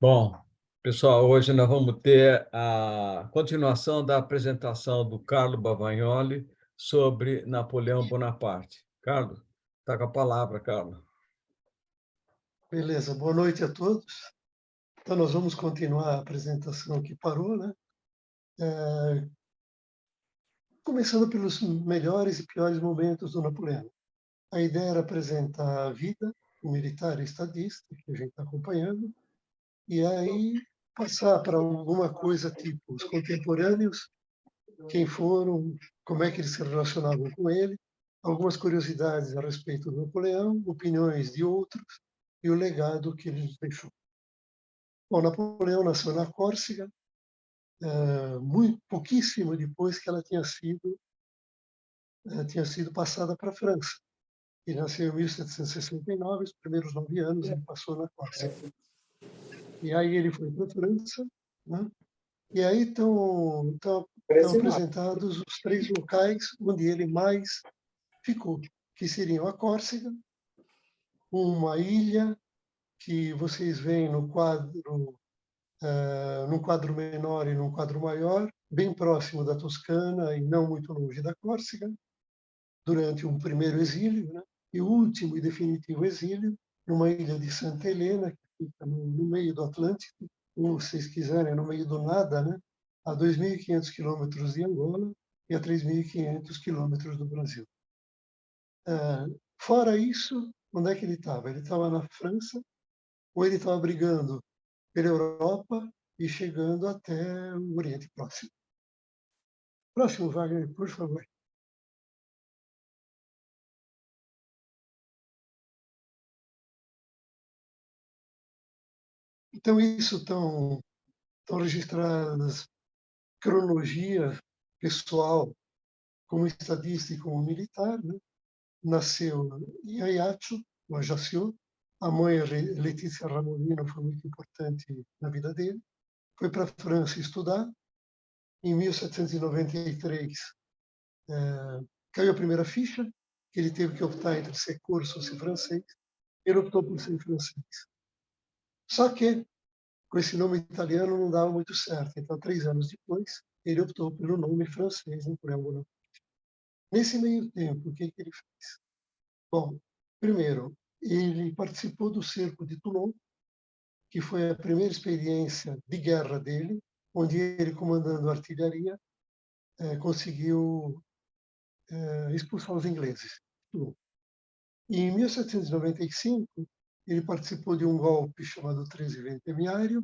Bom, pessoal, hoje nós vamos ter a continuação da apresentação do Carlo Bavagnoli sobre Napoleão Bonaparte. Carlos, está com a palavra, Carlos. Beleza, boa noite a todos. Então, nós vamos continuar a apresentação que parou, né? Começando pelos melhores e piores momentos do Napoleão. A ideia era apresentar a vida militar e estadista, que a gente está acompanhando, e aí passar para alguma coisa tipo os contemporâneos, quem foram, como é que eles se relacionavam com ele, algumas curiosidades a respeito do Napoleão, opiniões de outros e o legado que ele nos deixou. Bom, Napoleão nasceu na Córcega, muito pouquíssimo depois que ela tinha sido passada para a França. Ele nasceu em 1769, os primeiros 9 anos ele passou na Córcega. E aí ele foi para a França, né? E aí estão apresentados os 3 locais onde ele mais ficou, que seriam a Córcega, uma ilha que vocês veem no quadro, num quadro menor e num quadro maior, bem próximo da Toscana e não muito longe da Córcega, durante um primeiro exílio, né? E o último e definitivo exílio, numa ilha de Santa Helena, que fica no meio do Atlântico, ou, se vocês quiserem, no meio do nada, né? A 2.500 quilômetros de Angola e a 3.500 quilômetros do Brasil. Fora isso, onde é que ele estava? Ele estava na França, ou ele estava brigando pela Europa e chegando até o Oriente Próximo. Próximo, Wagner, por favor. Então, isso estão registradas cronologia pessoal, como estadista e como militar, né? Nasceu em Ajaccio, no Ajaccio. A mãe, Letícia Ramolino, foi muito importante na vida dele. Foi para a França estudar. Em 1793, caiu a primeira ficha, que ele teve que optar entre ser corso ou ser francês. Ele optou por ser francês. Só que, com esse nome italiano, não dava muito certo. Então, 3 anos depois, ele optou pelo nome francês, Napoleão Bonaparte. Nesse meio tempo, o que ele fez? Bom, primeiro, ele participou do cerco de Toulon, que foi a primeira experiência de guerra dele, onde ele, comandando a artilharia, conseguiu expulsar os ingleses. E em 1795, ele participou de um golpe chamado 13 Ventemiário,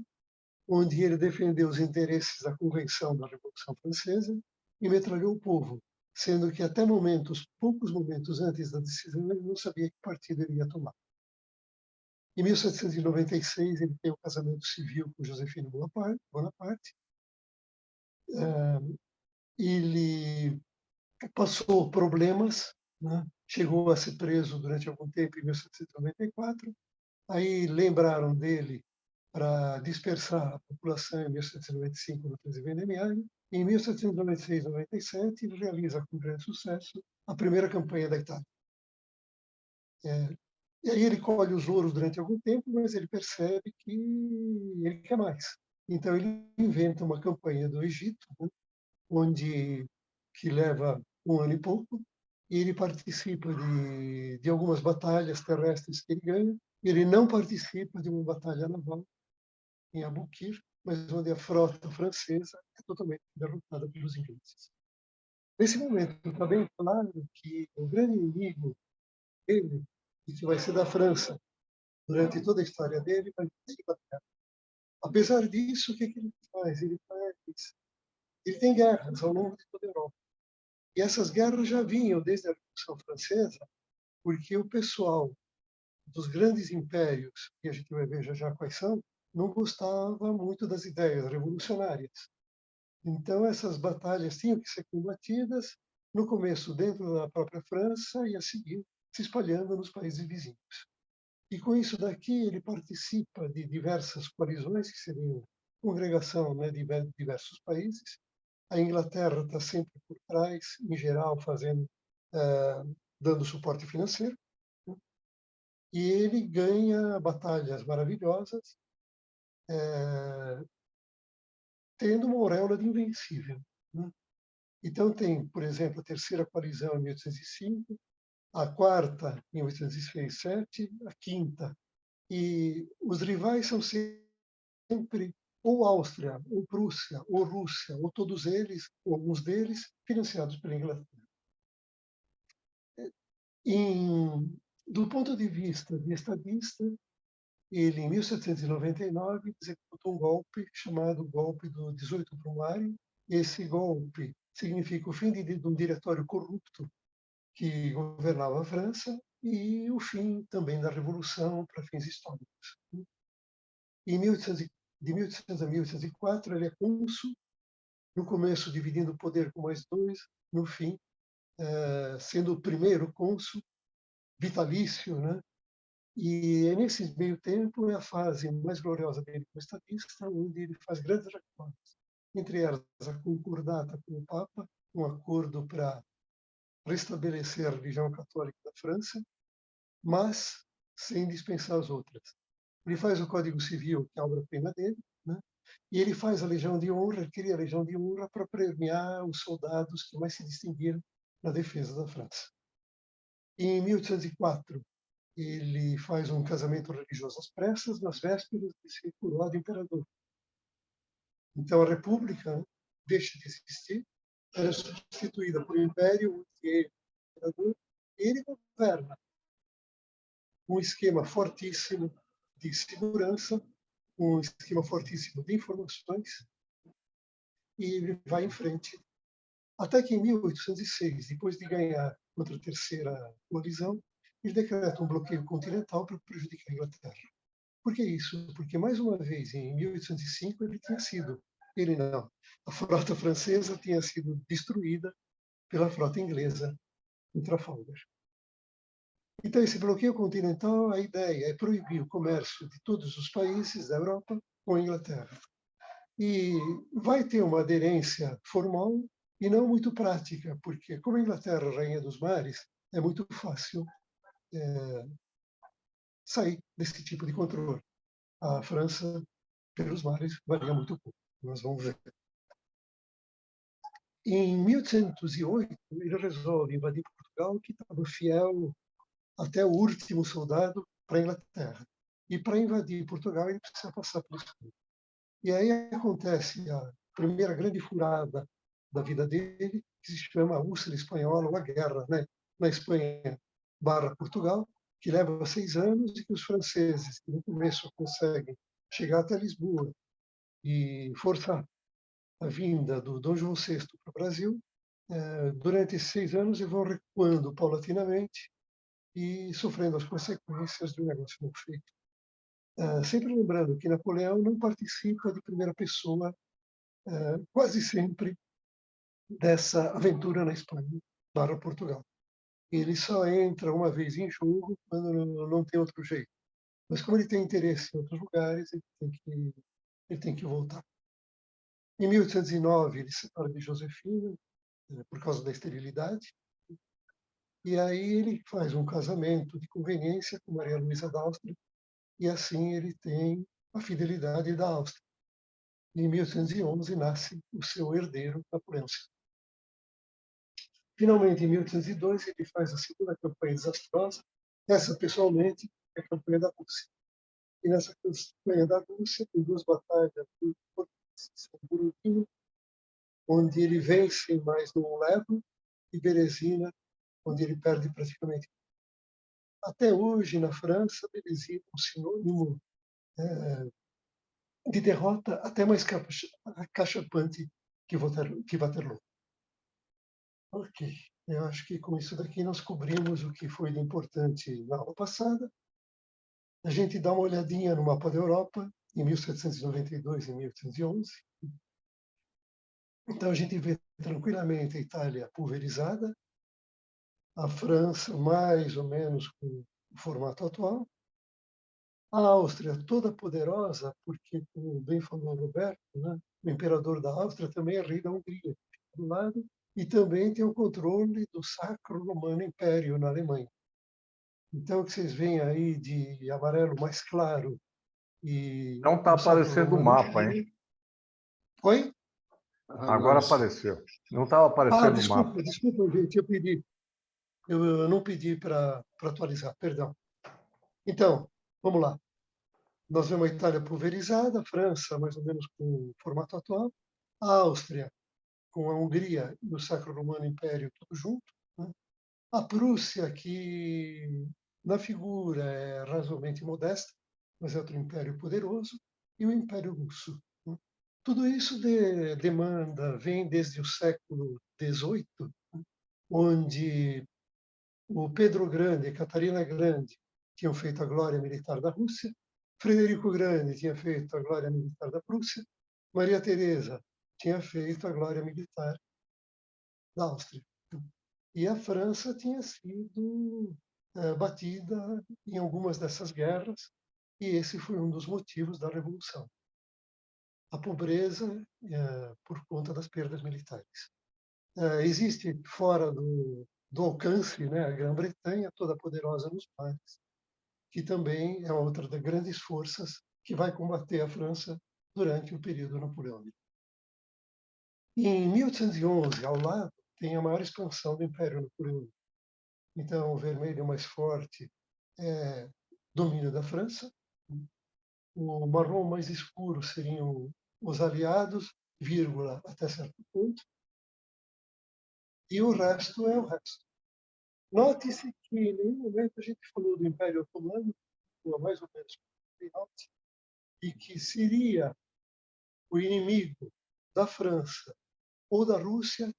onde ele defendeu os interesses da Convenção da Revolução Francesa e metralhou o povo, sendo que até poucos momentos antes da decisão, ele não sabia que partido ele ia tomar. Em 1796, ele tem um casamento civil com Josefina Bonaparte. Ele passou problemas, né? Chegou a ser preso durante algum tempo em 1794. Aí lembraram dele para dispersar a população em 1795 no 13 Vendemiário. Em 1796-97, ele realiza com grande sucesso a primeira campanha da Itália. E aí ele colhe os louros durante algum tempo, mas ele percebe que ele quer mais. Então ele inventa uma campanha do Egito, né, onde que leva 1 ano e pouco, e ele participa de algumas batalhas terrestres que ele ganha. Ele não participa de uma batalha naval em Abukir, mas onde a frota francesa é totalmente derrotada pelos ingleses. Nesse momento, está bem claro que o grande inimigo dele, e que vai ser da França durante toda a história dele, vai ser a Inglaterra. Apesar disso, o que ele faz? Ele tem guerras ao longo de toda a Europa. E essas guerras já vinham desde a Revolução Francesa, porque o pessoal dos grandes impérios, que a gente vai ver já quais são, não gostava muito das ideias revolucionárias. Então, essas batalhas tinham que ser combatidas, no começo dentro da própria França e a seguir se espalhando nos países vizinhos. E com isso daqui ele participa de diversas coalizões, que seriam congregação, né, de diversos países. A Inglaterra está sempre por trás, em geral, dando suporte financeiro. e ele ganha batalhas maravilhosas, tendo uma auréola de invencível, né? Então tem, por exemplo, a terceira coalizão em 1805, a quarta em 1807, a quinta, e os rivais são sempre ou Áustria, ou Prússia, ou Rússia, ou todos eles, ou alguns deles, financiados pela Inglaterra. Do ponto de vista de estadista, ele, em 1799, executou um golpe chamado Golpe do 18 Brumário. Esse golpe significa o fim de um diretório corrupto que governava a França e o fim também da Revolução para fins históricos. Em 1800, de 1800 a 1804, ele é cônsul, no começo dividindo o poder com mais dois, no fim, sendo o primeiro cônsul vitalício, né? E é nesse meio tempo é a fase mais gloriosa dele como estadista, onde ele faz grandes reformas, entre elas a concordata com o Papa, um acordo para restabelecer a religião católica da França, mas sem dispensar as outras. Ele faz o Código Civil, que é a obra-prima dele, né? E ele faz a Legião de Honra, ele cria a Legião de Honra para premiar os soldados que mais se distinguiram na defesa da França. E em 1804, ele faz um casamento religioso às pressas, nas vésperas de ser coroado imperador. Então, a República deixa de existir, ela é substituída por um império, onde ele é imperador, e ele governa um esquema fortíssimo de segurança, um esquema fortíssimo de informações, e ele vai em frente. Até que, em 1806, depois de ganhar contra a terceira coalizão, ele decreta um bloqueio continental para prejudicar a Inglaterra. Por que isso? Porque, mais uma vez, em 1805, ele não, a frota francesa tinha sido destruída pela frota inglesa em Trafalgar. Então, esse bloqueio continental, a ideia é proibir o comércio de todos os países da Europa com a Inglaterra. E vai ter uma aderência formal e não muito prática, porque, como a Inglaterra é rainha dos mares, é muito fácil sair desse tipo de controle. A França, pelos mares, valia muito pouco. Nós vamos ver. Em 1808, ele resolve invadir Portugal, que estava fiel até o último soldado para a Inglaterra. E para invadir Portugal, ele precisa passar por isso. E aí acontece a primeira grande furada da vida dele, que se chama a Úlcera Espanhola, ou a guerra, né, na Espanha barra Portugal, que leva 6 anos e que os franceses, que no começo conseguem chegar até Lisboa e forçar a vinda do Dom João VI para o Brasil, durante esses 6 anos eles vão recuando paulatinamente e sofrendo as consequências de um negócio não feito. Sempre lembrando que Napoleão não participa de primeira pessoa, quase sempre, dessa aventura na Espanha para Portugal. Ele só entra uma vez em jogo quando não tem outro jeito. Mas como ele tem interesse em outros lugares, ele tem que voltar. Em 1809, ele se separa de Josefina, por causa da esterilidade, e aí ele faz um casamento de conveniência com Maria Luísa da Áustria, e assim ele tem a fidelidade da Áustria. Em 1811 nasce o seu herdeiro, Napoleão II. Finalmente, em 1802, ele faz a segunda campanha desastrosa, essa pessoalmente é a campanha da Rússia. E nessa campanha da Rússia tem 2 batalhas muito importantes, Borodino, onde ele vence, mas não leva, e Berezina, onde ele perde praticamente. Até hoje, na França, Berezina é um sinônimo de derrota até mais cachapante que Waterloo. Ok, eu acho que com isso daqui nós cobrimos o que foi de importante na aula passada. A gente dá uma olhadinha no mapa da Europa, em 1792 e 1811. Então a gente vê tranquilamente a Itália pulverizada, a França mais ou menos com o formato atual, a Áustria toda poderosa, porque, como bem falou o Roberto, né, o imperador da Áustria também é rei da Hungria, do lado, e também tem o controle do Sacro Romano Império na Alemanha. Então, o que vocês veem aí de amarelo mais claro e Não está o Sacro aparecendo o Romano mapa, Império. hein? Oi? Agora apareceu. Não estava aparecendo o mapa. Desculpa, gente, eu não pedi para atualizar, perdão. Então, vamos lá. Nós vemos a Itália pulverizada, a França mais ou menos com o formato atual, a Áustria com a Hungria e o Sacro Romano Império tudo junto, né? A Prússia, que na figura é razoavelmente modesta, mas é outro império poderoso, e o Império Russo, né? Tudo isso vem desde o século XVIII, onde o Pedro Grande e Catarina Grande tinham feito a glória militar da Rússia, Frederico Grande tinha feito a glória militar da Prússia, Maria Teresa tinha feito a glória militar da Áustria. E a França tinha sido batida em algumas dessas guerras, e esse foi um dos motivos da Revolução. A pobreza por conta das perdas militares. Existe fora do alcance, né, a Grã-Bretanha, toda poderosa nos mares, que também é outra das grandes forças que vai combater a França durante o período napoleônico. Em 1811, ao lado, tem a maior expansão do Império Napoleônico. Então, o vermelho mais forte é domínio da França, o marrom mais escuro seriam os aliados, vírgula, até certo ponto, e o resto é o resto. Note-se que em nenhum momento a gente falou do Império Otomano, ou mais ou menos, e que seria o inimigo da França ou da Rússia,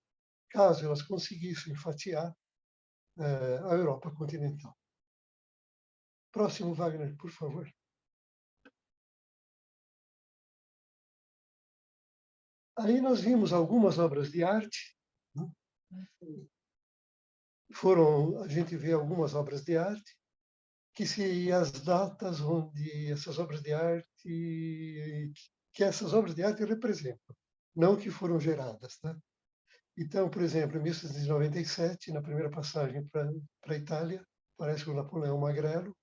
caso elas conseguissem fatiar a Europa continental. Próximo, Wagner, por favor. Aí nós vimos algumas obras de arte, né? A gente vê algumas obras de arte, que se as datas onde essas obras de arte, que essas obras de arte representam, não que foram geradas, né? Então, por exemplo, em 1797, na primeira passagem para a Itália, aparece o Napoleão Magrelo.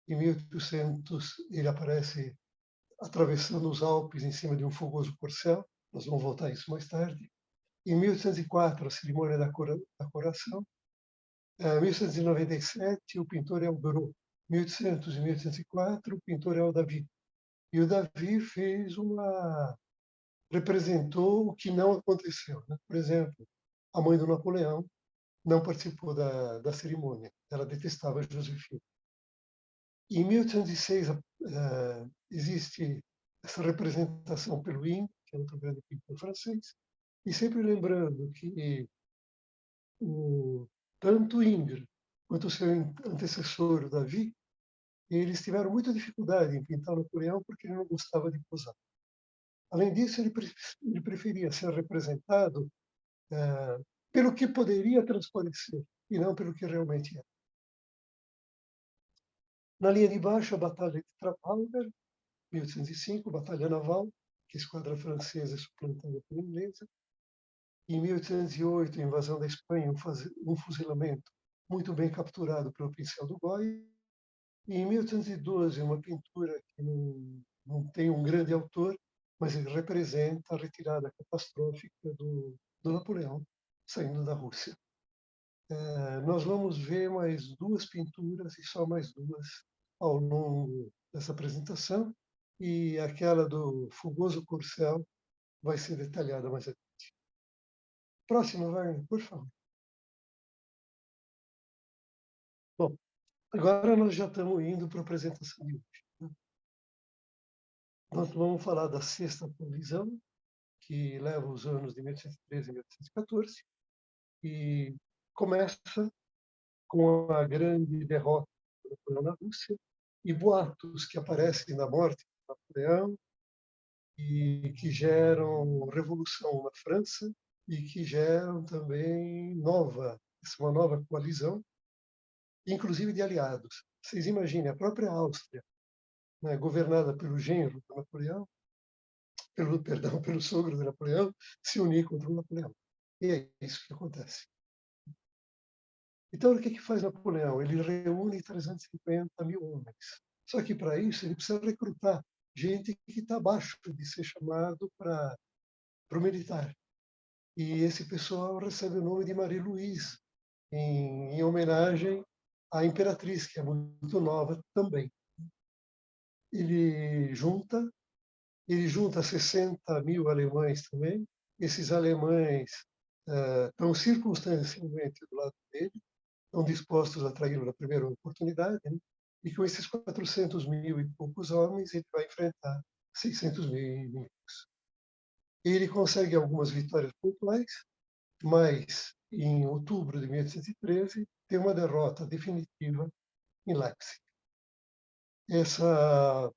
Em 1800, ele aparece atravessando os Alpes em cima de um fogoso corcel. Nós vamos voltar a isso mais tarde. Em 1804, a cerimônia da coroação. Em 1897, o pintor é o Gros. 1800 e 1804, o pintor é o David. E o David representou o que não aconteceu, né? Por exemplo, a mãe do Napoleão não participou da cerimônia. Ela detestava Josefina. Em 1806 existe essa representação pelo Ingres, que é outro grande pintor francês, e sempre lembrando que tanto Ingres quanto o seu antecessor, o Davi, eles tiveram muita dificuldade em pintar Napoleão porque ele não gostava de posar. Além disso, ele preferia ser representado pelo que poderia transparecer e não pelo que realmente é. Na linha de baixo, a Batalha de Trafalgar, 1805, Batalha Naval, que a esquadra francesa é suplantada pela inglesa. Em 1808, a invasão da Espanha, um fuzilamento muito bem capturado pelo pincel do Goya. E em 1812, uma pintura que não tem um grande autor, mas ele representa a retirada catastrófica do Napoleão saindo da Rússia. Nós vamos ver mais duas pinturas, e só mais duas, ao longo dessa apresentação, e aquela do Fogoso Corcel vai ser detalhada mais adiante. Próximo, Wagner, por favor. Bom, agora nós já estamos indo para a apresentação de hoje, né? Nós vamos falar da sexta colisão, que leva os anos de 1813 e 1814, e começa com a grande derrota do Napoleão na Rússia e boatos que aparecem da morte de Napoleão e que geram revolução na França e que geram também uma nova coalizão, inclusive de aliados. Vocês imaginem, a própria Áustria, né, governada pelo genro do Napoleão, pelo sogro de Napoleão, se unir contra o Napoleão. E é isso que acontece. Então, o que que faz Napoleão? Ele reúne 350 mil homens. Só que, para isso, ele precisa recrutar gente que está abaixo de ser chamado para o militar. E esse pessoal recebe o nome de Marie-Louise, em homenagem à imperatriz, que é muito nova também. Ele junta Ele junta 60 mil alemães também. Esses alemães estão circunstancialmente do lado dele, estão dispostos a traí-lo na primeira oportunidade, né? E com esses 400 mil e poucos homens, ele vai enfrentar 600 mil inimigos. Ele consegue algumas vitórias pontuais, mas em outubro de 1813 tem uma derrota definitiva em Leipzig. Essa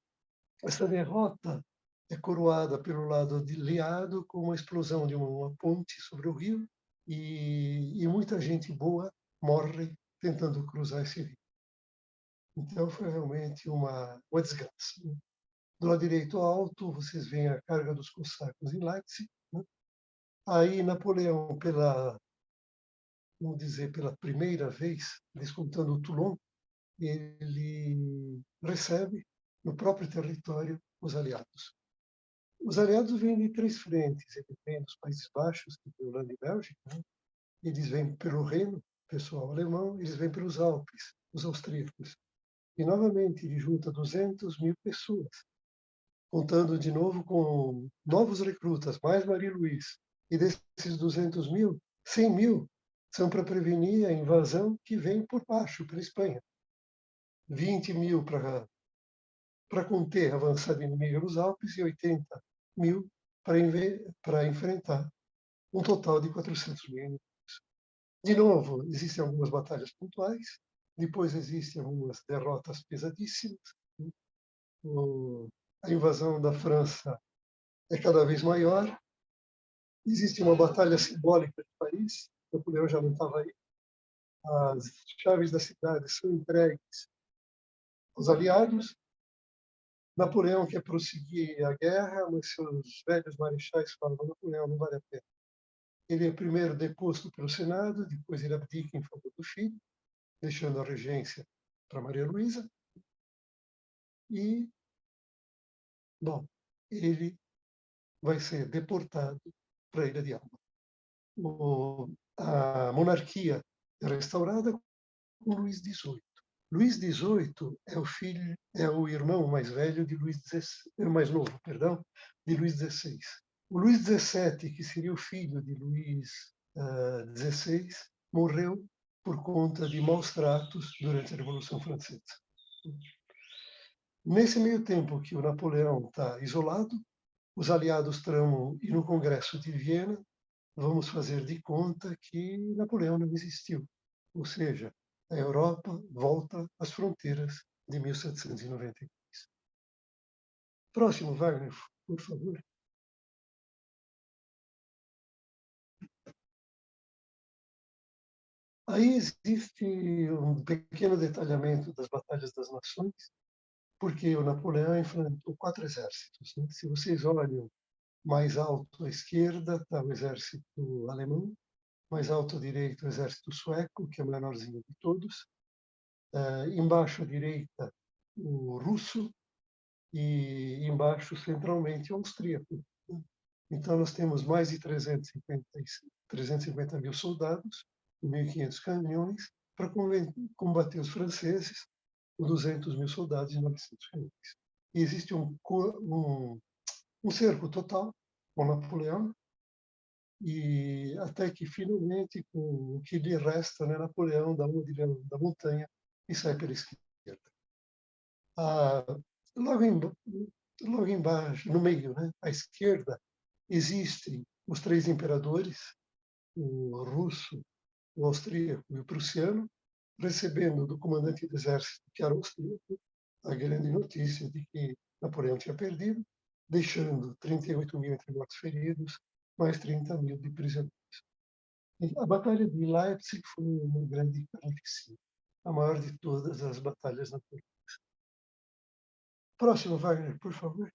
Essa derrota é coroada pelo lado aliado com uma explosão de uma ponte sobre o rio e muita gente boa morre tentando cruzar esse rio. Então foi realmente uma desgraça. Né? Do lado direito alto, vocês veem a carga dos cossacos em Leipzig. Né? Aí Napoleão, vamos dizer, pela primeira vez, descontando o Toulon, ele recebe no próprio território os aliados. Os aliados vêm de três frentes. Eles vêm dos Países Baixos, que é Holanda e Bélgica. Né? Eles vêm pelo Reno, pessoal alemão. Eles vêm pelos Alpes, os austríacos. E, novamente, ele junta 200 mil pessoas, contando de novo com novos recrutas, mais Marie-Louise. E desses 200 mil, 100 mil são para prevenir a invasão que vem por baixo, pela Espanha. 20 mil para conter a avançada inimiga nos Alpes e 80 mil para enfrentar um total de 400 mil inimigos. De novo, existem algumas batalhas pontuais, depois existem algumas derrotas pesadíssimas. A invasão da França é cada vez maior. Existe uma batalha simbólica de Paris, Napoleão já não estava aí. As chaves da cidade são entregues aos aliados. Napoleão quer prosseguir a guerra, mas seus velhos marechais falam: Napoleão, não vale a pena. Ele é primeiro deposto pelo Senado, depois ele abdica em favor do filho, deixando a regência para Maria Luísa. E, bom, ele vai ser deportado para a Ilha de Elba. A monarquia é restaurada com Luís XVIII. Luís XVIII é o irmão mais velho de Luís XVI, mais novo, perdão, de Luís XVI. O Luís XVII, que seria o filho de Luís XVI, morreu por conta de maus tratos durante a Revolução Francesa. Nesse meio tempo que o Napoleão está isolado, os aliados tramam ir no Congresso de Viena, vamos fazer de conta que Napoleão não existiu. Ou seja, a Europa volta às fronteiras de 1793. Próximo, Wagner, por favor. Aí existe um pequeno detalhamento das batalhas das nações, porque o Napoleão enfrentou 4 exércitos. Né? Se vocês olham mais alto à esquerda, está o exército alemão, mais alto à direita o exército sueco, que é o menorzinho de todos, embaixo à direita o russo e embaixo centralmente o austríaco. Então nós temos mais de 350 mil soldados, 1.500 caminhões, para combater os franceses, com 200 mil soldados e 900 caminhões. E existe um cerco total com Napoleão, e até que finalmente, com o que lhe resta, né, Napoleão dá uma da montanha e sai pela esquerda. Ah, logo, em, logo embaixo, no meio, né, à esquerda, existem os 3 imperadores, o russo, o austríaco e o prussiano, recebendo do comandante do exército, que era o austríaco, a grande notícia de que Napoleão tinha perdido, deixando 38 mil entre mortos e feridos, mais 30 mil de prisioneiros. A Batalha de Leipzig foi uma grande carnificina, a maior de todas as batalhas napoleônicas. Próximo, Wagner, por favor.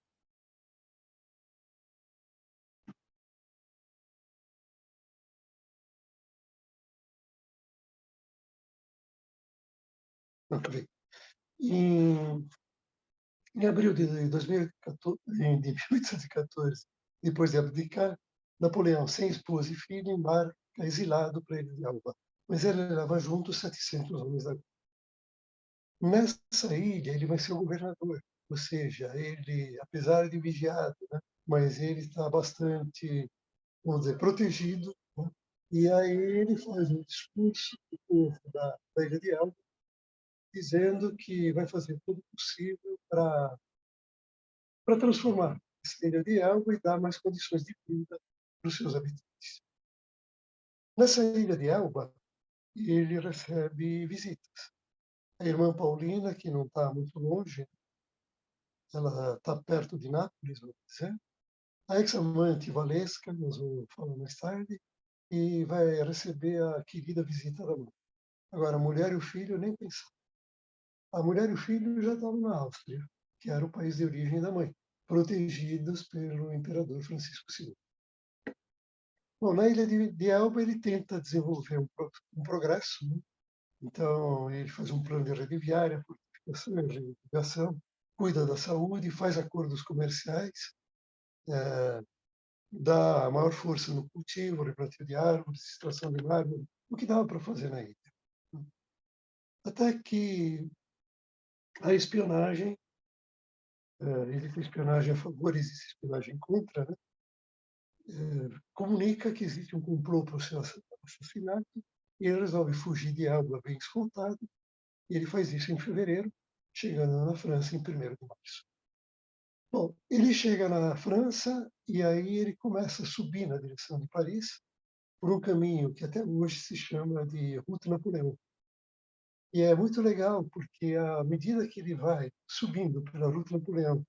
Bem, em, em abril de 2014, de 1814, depois de abdicar, Napoleão, sem esposa e filho, embarca exilado para Ilha de Elba. Mas ele leva junto 700 homens da Nessa ilha, ele vai ser o governador, ou seja, ele, apesar de vigiado, né, mas ele está bastante, vamos dizer, protegido. Né, e aí ele faz um discurso para o povo da Ilha de Elba, dizendo que vai fazer tudo possível para transformar essa Ilha de Elba e dar mais condições de vida para os seus habitantes. Nessa Ilha de Elba, ele recebe visitas. A irmã Paulina, que não está muito longe, ela está perto de Nápoles, vamos dizer. A ex-amante Valesca, nós vamos falar mais tarde, e vai receber a querida visita da mãe. Agora, a mulher e o filho, nem pensar. A mulher e o filho já estavam na Áustria, que era o país de origem da mãe, protegidos pelo imperador Francisco II. Bom, na ilha de Elba, ele tenta desenvolver um progresso, né? Então, ele faz um plano de rede viária, fortificação, irrigação, cuida da saúde, faz acordos comerciais, dá maior força no cultivo, replantio de árvores, extração de mármore, o que dava para fazer na ilha. Até que a espionagem, ele tem espionagem a favor, existe espionagem contra, né? Comunica que existe um complô para o seu assassinato, e ele resolve fugir de Elba bem escoltado, e ele faz isso em fevereiro, chegando na França em 1º de março. Bom, ele chega na França e aí ele começa a subir na direção de Paris, por um caminho que até hoje se chama de Route Napoleão. E é muito legal, porque à medida que ele vai subindo pela Route Napoleão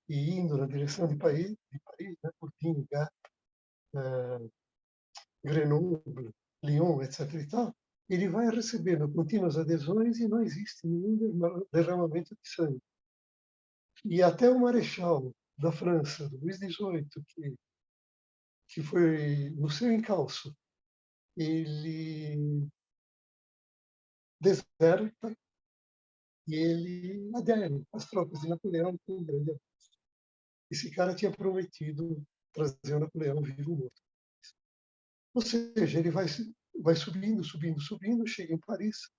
e indo na direção de Paris, né, por Digne, Gap, Grenoble, Lyon, etc. e tal, ele vai recebendo contínuas adesões e não existe nenhum derramamento de sangue. E até o Marechal da França, Luís XVIII, que foi no seu encalço, ele deserta e ele adere às tropas de Napoleão com um grande apoio. Esse cara tinha prometido trazer o Napoleão vivo ou morto. Ou seja, ele vai subindo, subindo, subindo, chega em Paris,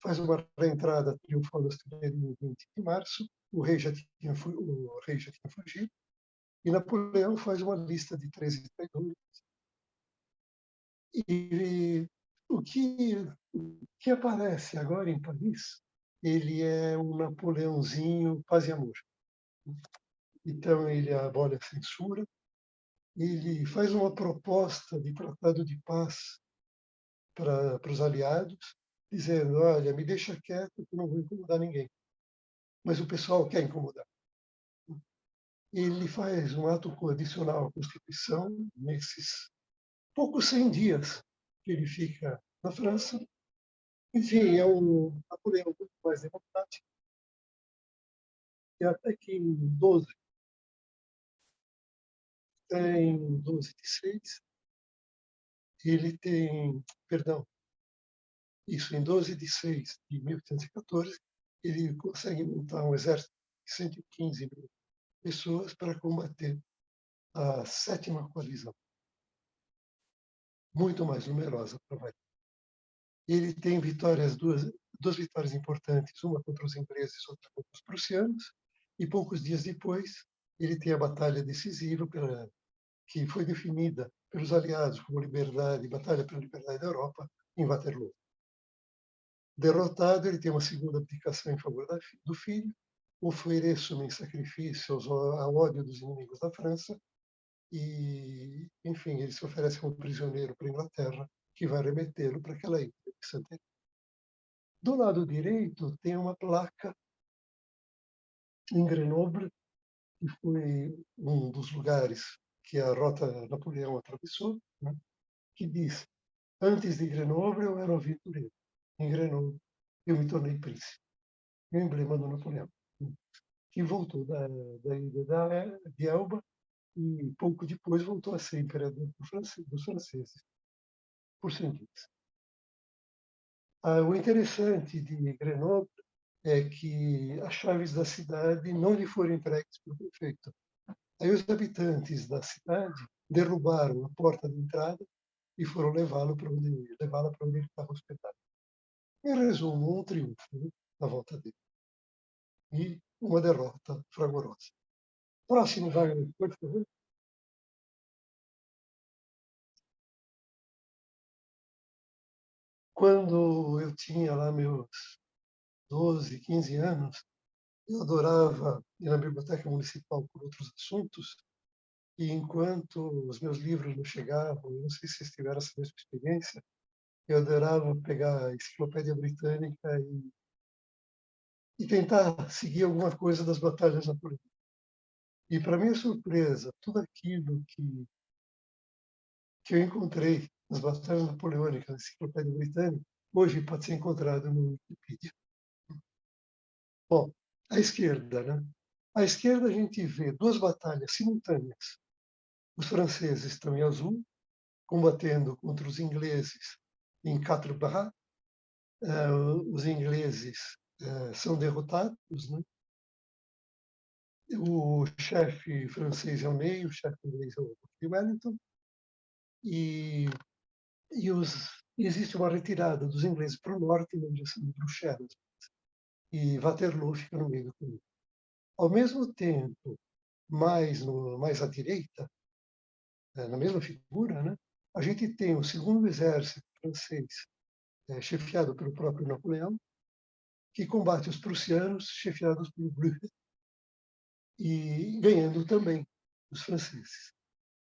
faz uma reentrada triunfal no em 20 de março, o rei já tinha fugido, e Napoleão faz uma lista de 13 traidores. E o que aparece agora em Paris, ele é um Napoleãozinho paz e amor. Então, ele abole a censura, ele faz uma proposta de tratado de paz para os aliados, dizendo: olha, me deixa quieto, que eu não vou incomodar ninguém. Mas o pessoal quer incomodar. Ele faz um ato adicional à Constituição, nesses poucos 100 dias que ele fica na França. Enfim, é um Napoleão muito mais democrático. E até que em 12 de 6, ele tem, perdão, isso, em 12 de 6 de 1814, ele consegue montar um exército de 115 mil pessoas para combater a 7ª coalizão, muito mais numerosa para variar. Ele tem duas vitórias importantes, uma contra os ingleses, outra contra os prussianos, e poucos dias depois ele tem a batalha decisiva que foi definida pelos aliados como Batalha pela Liberdade da Europa, em Waterloo. Derrotado, ele tem uma segunda abdicação em favor do filho, oferece-me em sacrifício ao ódio dos inimigos da França e, enfim, ele se oferece como prisioneiro para a Inglaterra, que vai remetê-lo para aquela ilha de Santarém. Do lado direito tem uma placa em Grenoble, que foi um dos lugares que a rota Napoleão atravessou, né, que diz: antes de Grenoble eu era um aventureiro, em Grenoble eu me tornei príncipe. O emblema do Napoleão, que voltou da ilha de Elba e pouco depois voltou a ser imperador dos franceses, por 100 dias. O interessante de Grenoble é que as chaves da cidade não lhe foram entregues pelo prefeito. Aí os habitantes da cidade derrubaram a porta de entrada e foram levá-la para onde ele estava hospedado. Em resumo, um triunfo, né, na volta dele. E uma derrota fragorosa. Próximo, Wagner, por favor. Quando eu tinha lá meus 12, 15 anos, eu adorava ir na biblioteca municipal por outros assuntos, e enquanto os meus livros não chegavam, eu não sei se vocês tiveram essa mesma experiência, eu adorava pegar a Enciclopédia Britânica e tentar seguir alguma coisa das batalhas napoleônicas. E, para minha surpresa, tudo aquilo que eu encontrei nas batalhas napoleônicas, na Enciclopédia Britânica, hoje pode ser encontrado no Wikipedia. Bom, à esquerda, né? À esquerda a gente vê duas batalhas simultâneas. Os franceses estão em azul, combatendo contra os ingleses em Quatre Bras. Os ingleses são derrotados, né? O chefe francês é o Ney, o chefe inglês é o Duque de Wellington, e existe uma retirada dos ingleses para o norte, na direção de Bruxelas, e Waterloo fica no meio do caminho. Ao mesmo tempo, mais à direita, na mesma figura, né, a gente tem o segundo exército francês, chefiado pelo próprio Napoleão, que combate os prussianos, chefiados por Blücher, e ganhando também os franceses.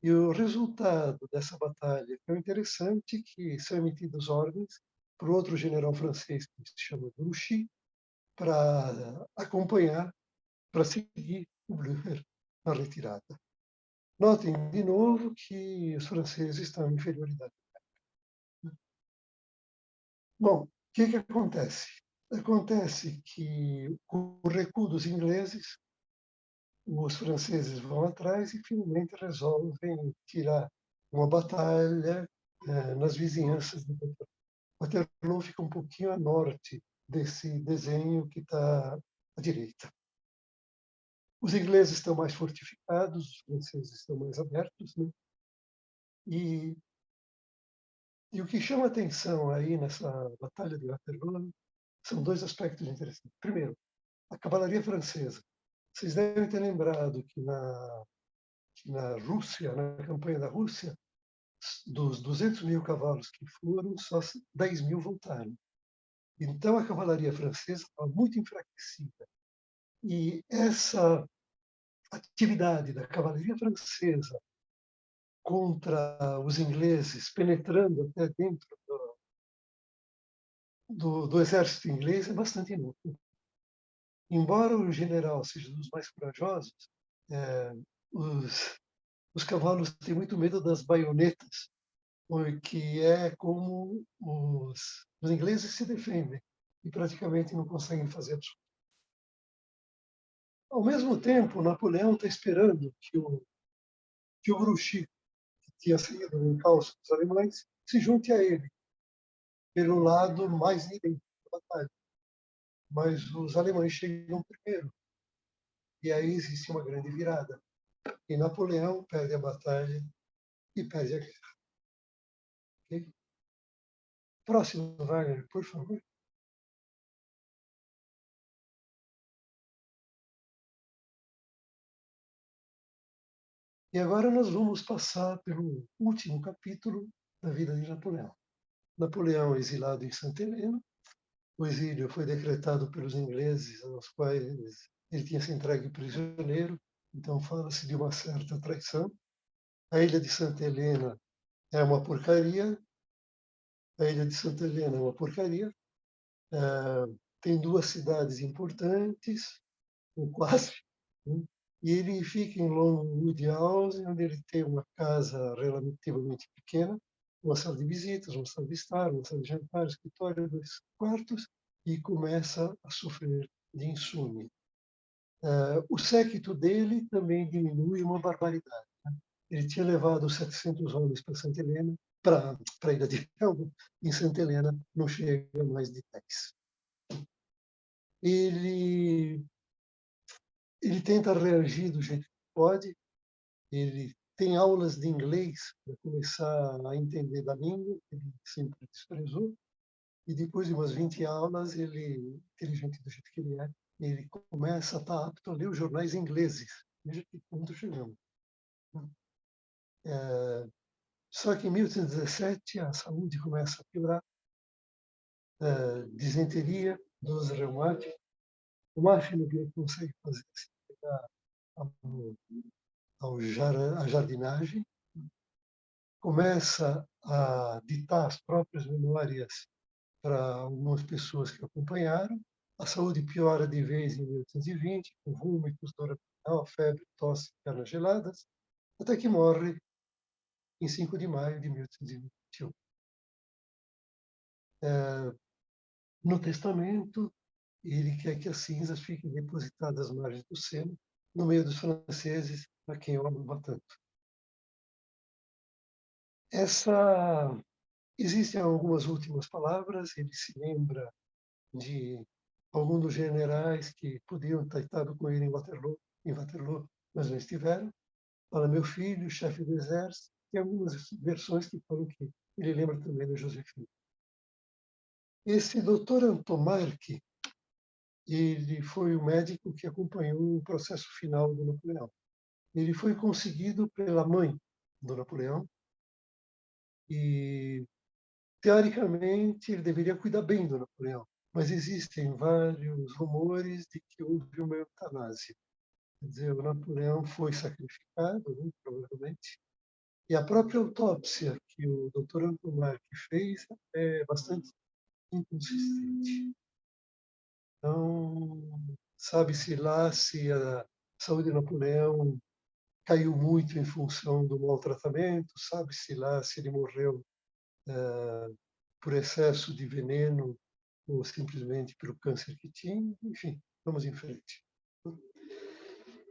E o resultado dessa batalha é interessante, que são emitidas ordens por outro general francês que se chama Grouchy para acompanhar, para seguir o Blücher na retirada. Notem de novo que os franceses estão em inferioridade. Bom, o que acontece? Acontece que, com o recuo dos ingleses, os franceses vão atrás e finalmente resolvem tirar uma batalha nas vizinhanças de Waterloo. Waterloo fica um pouquinho a norte desse desenho que está à direita. Os ingleses estão mais fortificados, os franceses estão mais abertos, né? E o que chama atenção aí nessa batalha de Waterloo são dois aspectos interessantes. Primeiro, a cavalaria francesa. Vocês devem ter lembrado que na Rússia, na campanha da Rússia, dos 200.000 cavalos que foram, só 10.000 voltaram. Então, a cavalaria francesa estava muito enfraquecida. E essa atividade da cavalaria francesa contra os ingleses, penetrando até dentro do exército inglês, é bastante inútil. Embora o general seja dos mais corajosos, os cavalos têm muito medo das baionetas, porque é como os ingleses se defendem e praticamente não conseguem fazer absolutamente. Ao mesmo tempo, Napoleão está esperando que o Grouchy, que tinha saído no encalço dos alemães, se junte a ele, pelo lado mais direito da batalha. Mas os alemães chegam primeiro, e aí existe uma grande virada. E Napoleão perde a batalha e perde a guerra. Okay? Próximo, Wagner, por favor. E agora nós vamos passar pelo último capítulo da vida de Napoleão. Napoleão é exilado em Santa Helena. O exílio foi decretado pelos ingleses, aos quais ele tinha se entregue prisioneiro, então fala-se de uma certa traição. A ilha de Santa Helena é uma porcaria. A ilha de Santa Helena é uma porcaria. Tem duas cidades importantes, ou quase, né? E ele fica em Longwood House, onde ele tem uma casa relativamente pequena, uma sala de visitas, uma sala de estar, uma sala de jantar, escritório, 2 quartos, e começa a sofrer de insônia. O séquito dele também diminui uma barbaridade, né? Ele tinha levado 700 homens para Santa Helena, para a Ilha de Elba. Em Santa Helena não chega a mais de 10. ele tenta reagir do jeito que pode, ele tem aulas de inglês para começar a entender da língua, que ele sempre desprezou, e depois de umas 20 aulas, ele, inteligente do jeito que ele começa a estar apto a ler os jornais ingleses. Veja que ponto chegamos. Só que em 1817 a saúde começa a piorar, disenteria, dores reumáticas. O máximo que ele consegue fazer é se pegar à jardinagem, começa a ditar as próprias memórias para algumas pessoas que acompanharam. A saúde piora de vez em 1820, com vômitos, dor abdominal, febre, tosse, pernas geladas, até que morre em 5 de maio de 1821. No testamento, ele quer que as cinzas fiquem depositadas às margens do Sena, no meio dos franceses, a quem eu amava tanto. Existem algumas últimas palavras, ele se lembra de alguns dos generais que podiam ter estado com ele em Waterloo, mas não estiveram. Fala, meu filho, chefe do exército. Tem algumas versões que falam que ele lembra também da Josefina. Esse doutor Antomarchi, ele foi o médico que acompanhou o processo final do Napoleão. Ele foi conseguido pela mãe do Napoleão e, teoricamente, ele deveria cuidar bem do Napoleão, mas existem vários rumores de que houve uma eutanásia. Quer dizer, o Napoleão foi sacrificado, né, provavelmente, e a própria autópsia que o Dr. Antomarchi fez é bastante inconsistente. Então, sabe-se lá se a saúde de Napoleão caiu muito em função do maltratamento, sabe-se lá se ele morreu por excesso de veneno ou simplesmente pelo câncer que tinha. Enfim, vamos em frente.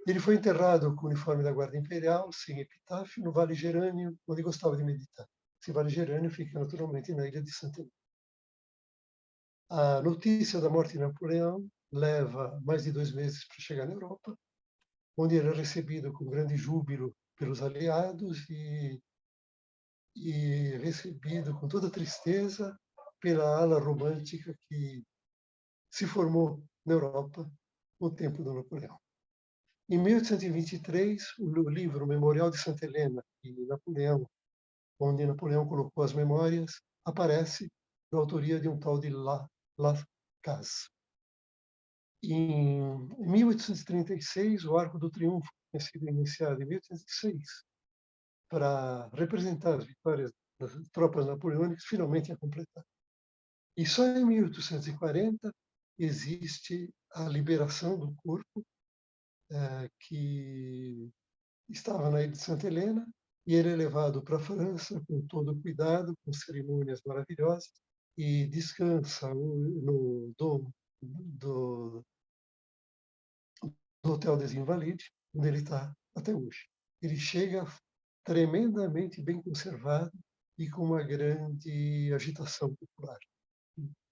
Ele foi enterrado com o uniforme da Guarda Imperial, sem epitáfio, no Vale Gerânio, onde gostava de meditar. Esse Vale Gerânio fica naturalmente na ilha de Santa Helena. A notícia da morte de Napoleão leva mais de 2 meses para chegar na Europa, onde ele é recebido com grande júbilo pelos aliados e recebido com toda tristeza pela ala romântica que se formou na Europa no tempo do Napoleão. Em 1823, o livro Memorial de Santa Helena e Napoleão, onde Napoleão colocou as memórias, aparece da autoria de um tal de Lacaze. Em 1836, o Arco do Triunfo tinha sido iniciado em 1806 para representar as vitórias das tropas napoleônicas, finalmente a completar. E só em 1840 existe a liberação do corpo que estava na ilha de Santa Helena, e ele é levado para a França com todo cuidado, com cerimônias maravilhosas, e descansa no domo do Hotel des Invalides, onde ele está até hoje. Ele chega tremendamente bem conservado e com uma grande agitação popular,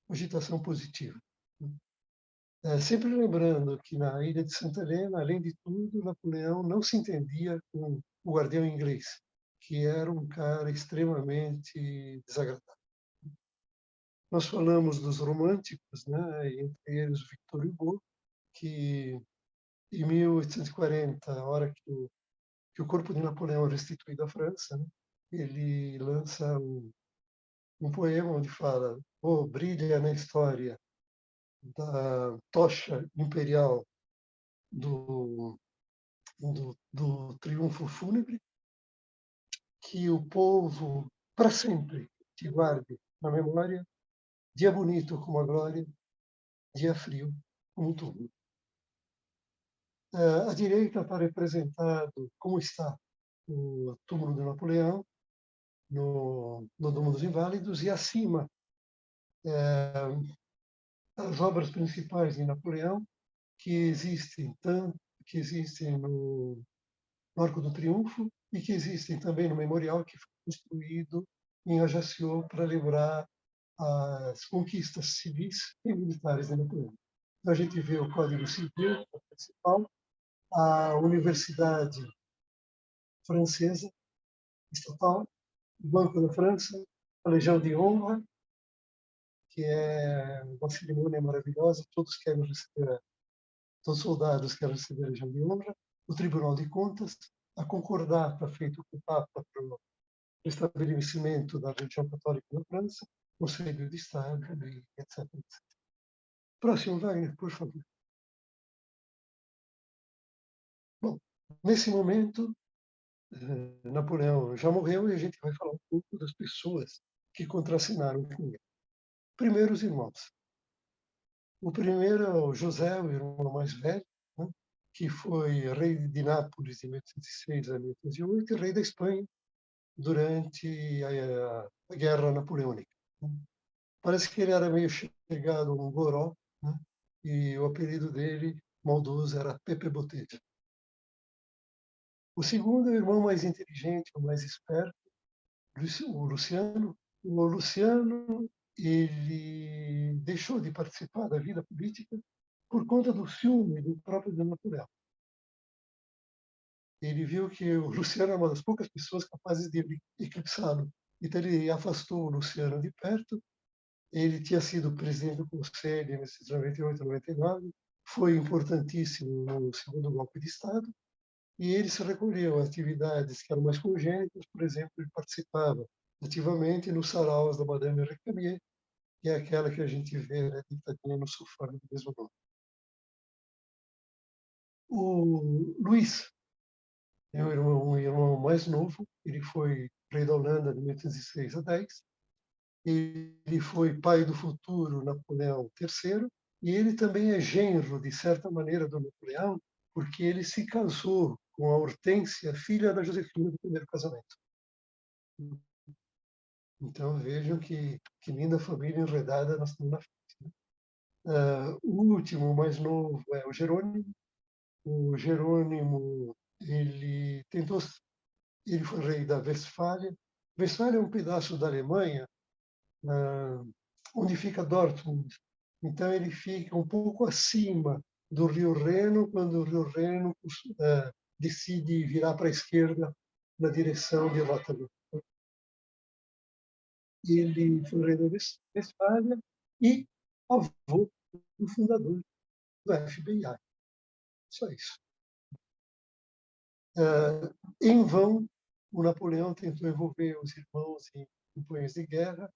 agitação positiva. Sempre lembrando que na ilha de Santa Helena, além de tudo, Napoleão não se entendia com o guardião inglês, que era um cara extremamente desagradável. Nós falamos dos românticos, né, entre eles o Victor Hugo, que em 1840, a hora que o corpo de Napoleão é restituído à França, né, ele lança um poema onde fala: "Oh, brilha na história da tocha imperial do triunfo fúnebre, que o povo, para sempre, te guarde na memória, dia bonito como a glória, dia frio como o túmulo." À direita está representado como está o túmulo de Napoleão, no Domo dos Inválidos, e acima as obras principais de Napoleão, que existem no Arco do Triunfo e que existem também no memorial que foi construído em Ajaccio para lembrar as conquistas civis e militares de Napoleão. A gente vê o Código Civil, a principal, a Universidade Francesa, estatal, o Banco da França, a Legião de Honra, que é uma cerimônia maravilhosa, todos querem receber, todos os soldados querem receber a Legião de Honra, o Tribunal de Contas, a concordata feita com o Papa para o estabelecimento da religião católica na França, o Conselho de Estado, e etc, etc. Próximo, Wagner, por favor. Bom, nesse momento, Napoleão já morreu e a gente vai falar um pouco das pessoas que contracenaram com ele. Primeiro, os irmãos. O primeiro é o José, o irmão mais velho, né, que foi rei de Nápoles de 1806 a 1808 e rei da Espanha durante a Guerra Napoleônica. Né. Parece que ele era meio chegado a um goró, né, e o apelido dele, maldoso, era Pepe Botelho. O segundo é o irmão mais inteligente, o mais esperto, o Luciano. O Luciano, ele deixou de participar da vida política por conta do ciúme do próprio Napoleão. Ele viu que o Luciano era uma das poucas pessoas capazes de eclipsá-lo. Então ele afastou o Luciano de perto. Ele tinha sido presidente do Conselho em 1998, 99, foi importantíssimo no segundo golpe de Estado, e ele se recolheu a atividades que eram mais congênitas. Por exemplo, ele participava ativamente nos saraus da Madame Recamier, que é aquela que a gente vê, né, ditadinha no sofá do mesmo nome. O Luís é um irmão mais novo, ele foi rei da Holanda de 1806 a 10, ele foi pai do futuro Napoleão III, e ele também é genro, de certa maneira, do Napoleão, porque ele se casou com a Hortência, filha da Josefina do primeiro casamento. Então vejam que linda família enredada nós estamos na frente. Né? O último, mais novo, é o Jerônimo. O Jerônimo, ele foi rei da Westfália. Westfália é um pedaço da Alemanha, onde fica Dortmund. Então ele fica um pouco acima do Rio Reno, quando o Rio Reno decide virar para a esquerda na direção de Rotterdam. Ele foi rei da Westfália e avô do fundador do FBI. Só isso. Em vão, o Napoleão tentou envolver os irmãos em campanhas de guerra.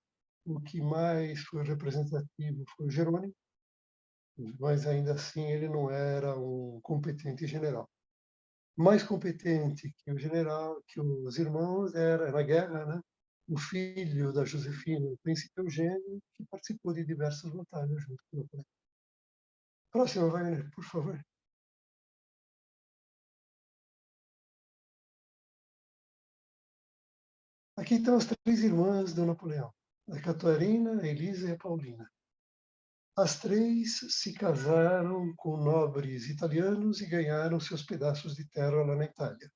O que mais foi representativo foi o Jerônimo, mas ainda assim ele não era um competente general. Mais competente que o general, que os irmãos, era na guerra, né? O filho da Josefina, o príncipe Eugênio, que participou de diversas batalhas junto com o Napoleão. Próximo, Wagner, por favor. Aqui estão as três irmãs do Napoleão, a Catarina, a Elisa e a Paulina. As três se casaram com nobres italianos e ganharam seus pedaços de terra lá na Itália.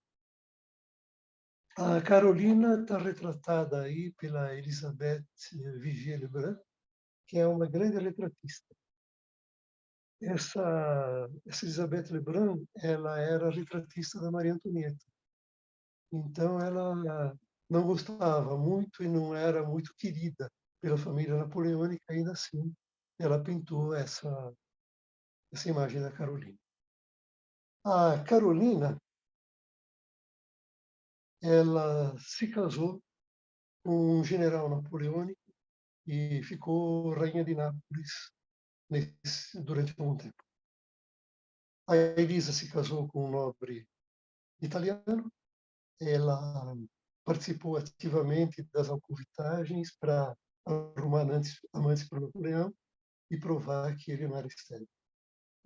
A Carolina está retratada aí pela Elisabeth Vigier Lebrun, que é uma grande retratista. Essa Elisabeth Lebrun, ela era retratista da Maria Antonieta. Então ela não gostava muito e não era muito querida pela família napoleônica, ainda assim ela pintou essa imagem da Carolina. A Carolina, ela se casou com um general napoleônico e ficou rainha de Nápoles durante algum tempo. A Elisa se casou com um nobre italiano. Ela participou ativamente das alcovitagens para arrumar amantes para Napoleão e provar que ele não era estéril.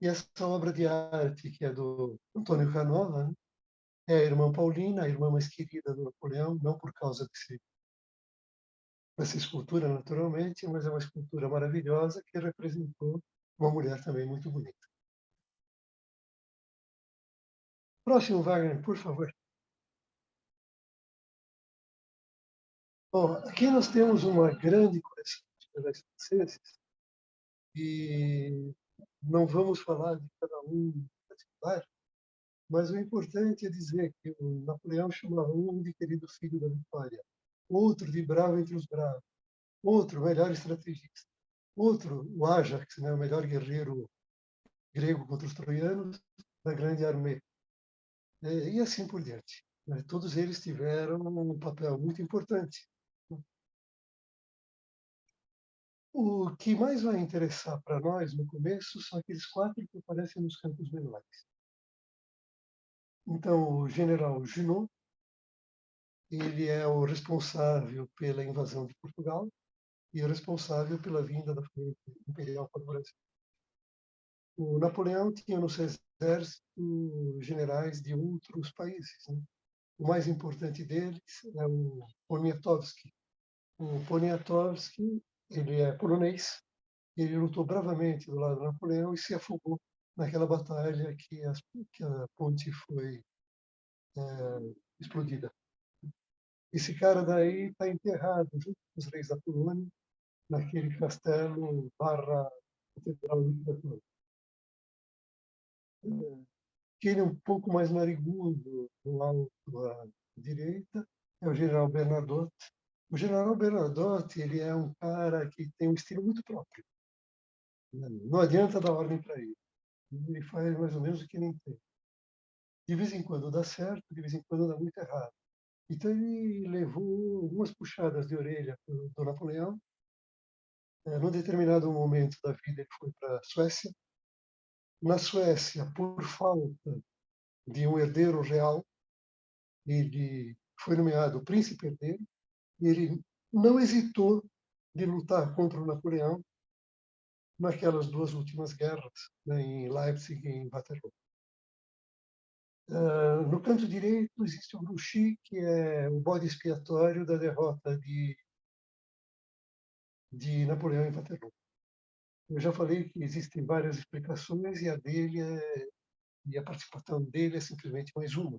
E essa obra de arte, que é do Antônio Canova, né, é a irmã Paulina, a irmã mais querida do Napoleão, não por causa dessa escultura, naturalmente, mas é uma escultura maravilhosa que representou uma mulher também muito bonita. Próximo, Wagner, por favor. Bom, aqui nós temos uma grande coleção de generais franceses e não vamos falar de cada um em particular, mas o importante é dizer que o Napoleão chamava um de querido filho da vitória, outro de bravo entre os bravos, outro melhor estrategista, outro, o Ajax, né, o melhor guerreiro grego contra os troianos, da grande armée, e assim por diante. Né? Todos eles tiveram um papel muito importante. O que mais vai interessar para nós no começo são aqueles 4 que aparecem nos campos menores. Então, o general Junot, ele é o responsável pela invasão de Portugal e o responsável pela vinda da família imperial para o Brasil. O Napoleão tinha no seu exército generais de outros países. Né? O mais importante deles é o Poniatowski. O Poniatowski, ele é polonês, ele lutou bravamente do lado do Napoleão e se afogou naquela batalha que a ponte foi explodida. Esse cara daí está enterrado junto com os reis da Polônia naquele castelo barra catedral de Krakow. Aquele um pouco mais narigudo, do alto à direita, é o general Bernadotte. O general Bernadotte, ele é um cara que tem um estilo muito próprio. Não adianta dar ordem para ele. Ele faz mais ou menos o que ele entende. De vez em quando dá certo, de vez em quando dá muito errado. Então ele levou algumas puxadas de orelha do Napoleão. Num determinado momento da vida ele foi para a Suécia. Na Suécia, por falta de um herdeiro real, ele foi nomeado príncipe herdeiro. E ele não hesitou de lutar contra o Napoleão naquelas 2 últimas guerras, né, em Leipzig e em Waterloo. No canto direito existe o Grouchy, que é o bode expiatório da derrota de Napoleão em Waterloo. Eu já falei que existem várias explicações e a participação dele é simplesmente mais uma.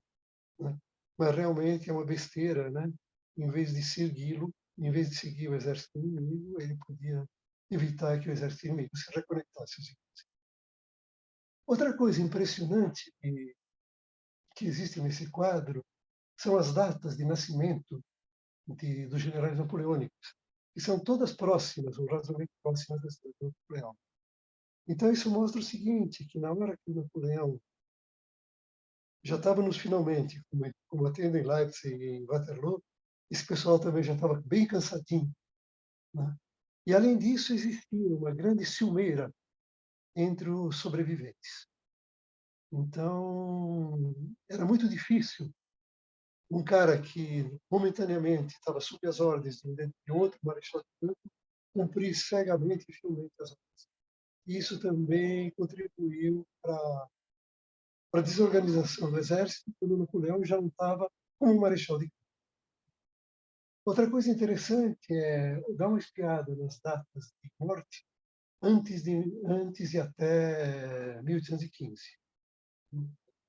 Né? Mas realmente é uma besteira, né? Em vez de segui-lo, em vez de seguir o exército inimigo, ele podia evitar que o exército inimigo se reconectasse aos inimigos. Outra coisa impressionante que existe nesse quadro são as datas de nascimento dos generais napoleônicos, que são todas próximas, ou razoavelmente próximas das do Napoleão. Então, isso mostra o seguinte, que na hora que o Napoleão já estava nos finalmente, combatendo em Leipzig e em Waterloo, esse pessoal também já estava bem cansadinho. Né? E, além disso, existia uma grande ciumeira entre os sobreviventes. Então, era muito difícil um cara que momentaneamente estava sob as ordens de outro marechal de campo cumprir cegamente e fielmente as ordens. E isso também contribuiu para a desorganização do exército, quando Napoleão já não estava como marechal de campo. Outra coisa interessante é dar uma espiada nas datas de morte antes e até 1815.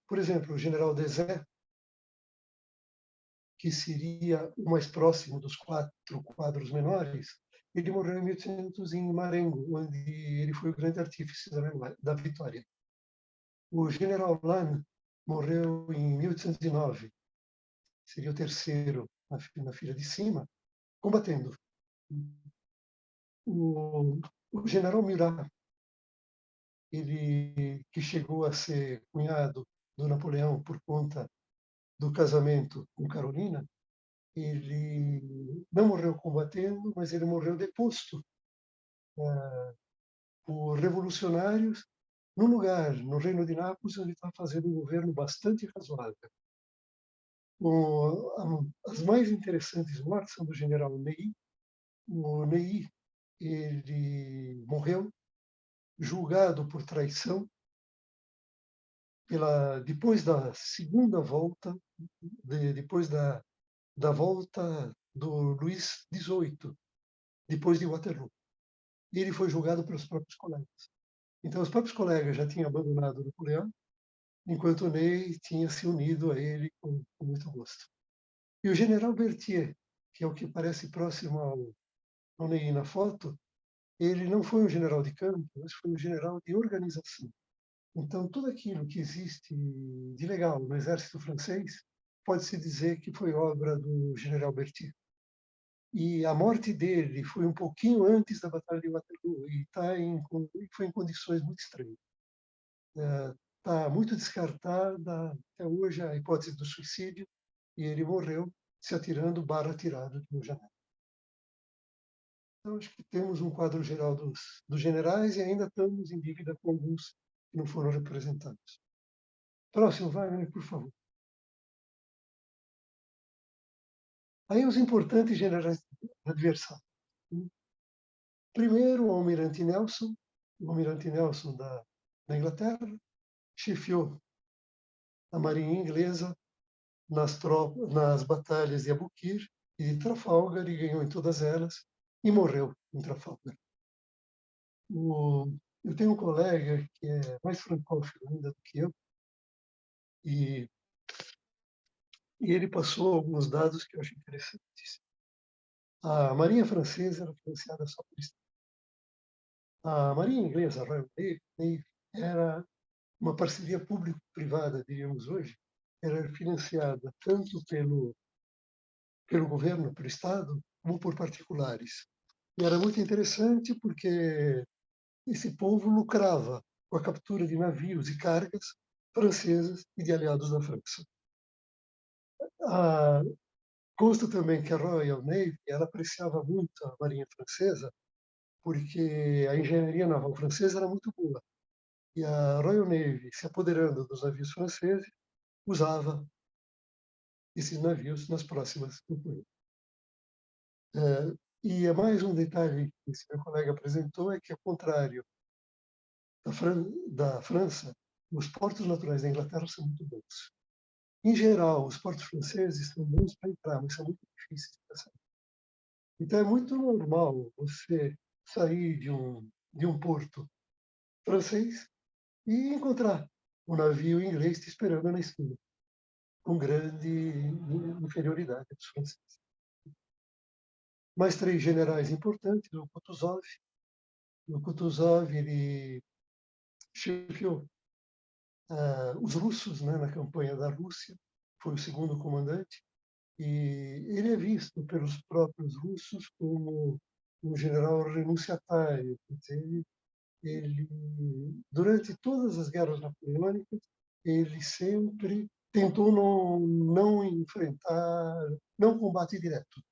Por exemplo, o general Dezé, que seria o mais próximo dos 4 quadros menores, ele morreu em 1800 em Marengo, onde ele foi o grande artífice da vitória. O general Lannes morreu em 1809, seria o terceiro na fila de cima, combatendo. O general Murat, ele que chegou a ser cunhado do Napoleão por conta do casamento com Carolina, ele não morreu combatendo, mas ele morreu deposto por revolucionários num lugar, no Reino de Nápoles, onde está fazendo um governo bastante razoável. As mais interessantes mortes são do general Ney. O Ney, ele morreu julgado por traição depois da segunda volta, depois da volta do Luís XVIII, depois de Waterloo. E ele foi julgado pelos próprios colegas. Então, os próprios colegas já tinham abandonado Napoleão, enquanto Ney tinha se unido a ele com muito gosto. E o general Berthier, que é o que parece próximo ao Ney na foto, ele não foi um general de campo, mas foi um general de organização. Então, tudo aquilo que existe de legal no exército francês pode-se dizer que foi obra do general Berthier. E a morte dele foi um pouquinho antes da Batalha de Waterloo e foi em condições muito estranhas. Está muito descartada até hoje a hipótese do suicídio e ele morreu se atirando atirado de uma janela. Então, acho que temos um quadro geral dos generais e ainda estamos em dívida com alguns que não foram representados. Próximo, Wagner, por favor. Aí os importantes generais adversários. Primeiro, o almirante Nelson da Inglaterra, chefiou a marinha inglesa nas batalhas de Aboukir e de Trafalgar e ganhou em todas elas e morreu em Trafalgar. Eu tenho um colega que é mais francófilo ainda do que eu e ele passou alguns dados que eu acho interessantes. A Marinha Francesa era financiada só por isso. A Marinha Inglesa, a Royal Navy, era uma parceria público-privada, diríamos hoje. Era financiada tanto pelo governo, pelo Estado, como por particulares. E era muito interessante porque esse povo lucrava com a captura de navios e cargas francesas e de aliados da França. Consta também que a Royal Navy ela apreciava muito a marinha francesa porque a engenharia naval francesa era muito boa. E a Royal Navy, se apoderando dos navios franceses, usava esses navios nas próximas campanhas. E é mais um detalhe que esse meu colega apresentou, é que, ao contrário da França, os portos naturais da Inglaterra são muito bons. Em geral, os portos franceses são bons para entrar, mas são muito difíceis para sair. Então, é muito normal você sair de um porto francês e encontrar um navio inglês te esperando na esquina, com grande inferioridade dos franceses. Mais três generais importantes, o Kutuzov. O Kutuzov ele chefiou os russos, né, na campanha da Rússia, foi o segundo comandante, e ele é visto pelos próprios russos como um general renunciatário. Quer dizer, ele, durante todas as guerras napoleônicas, ele sempre tentou não enfrentar, não combate direto.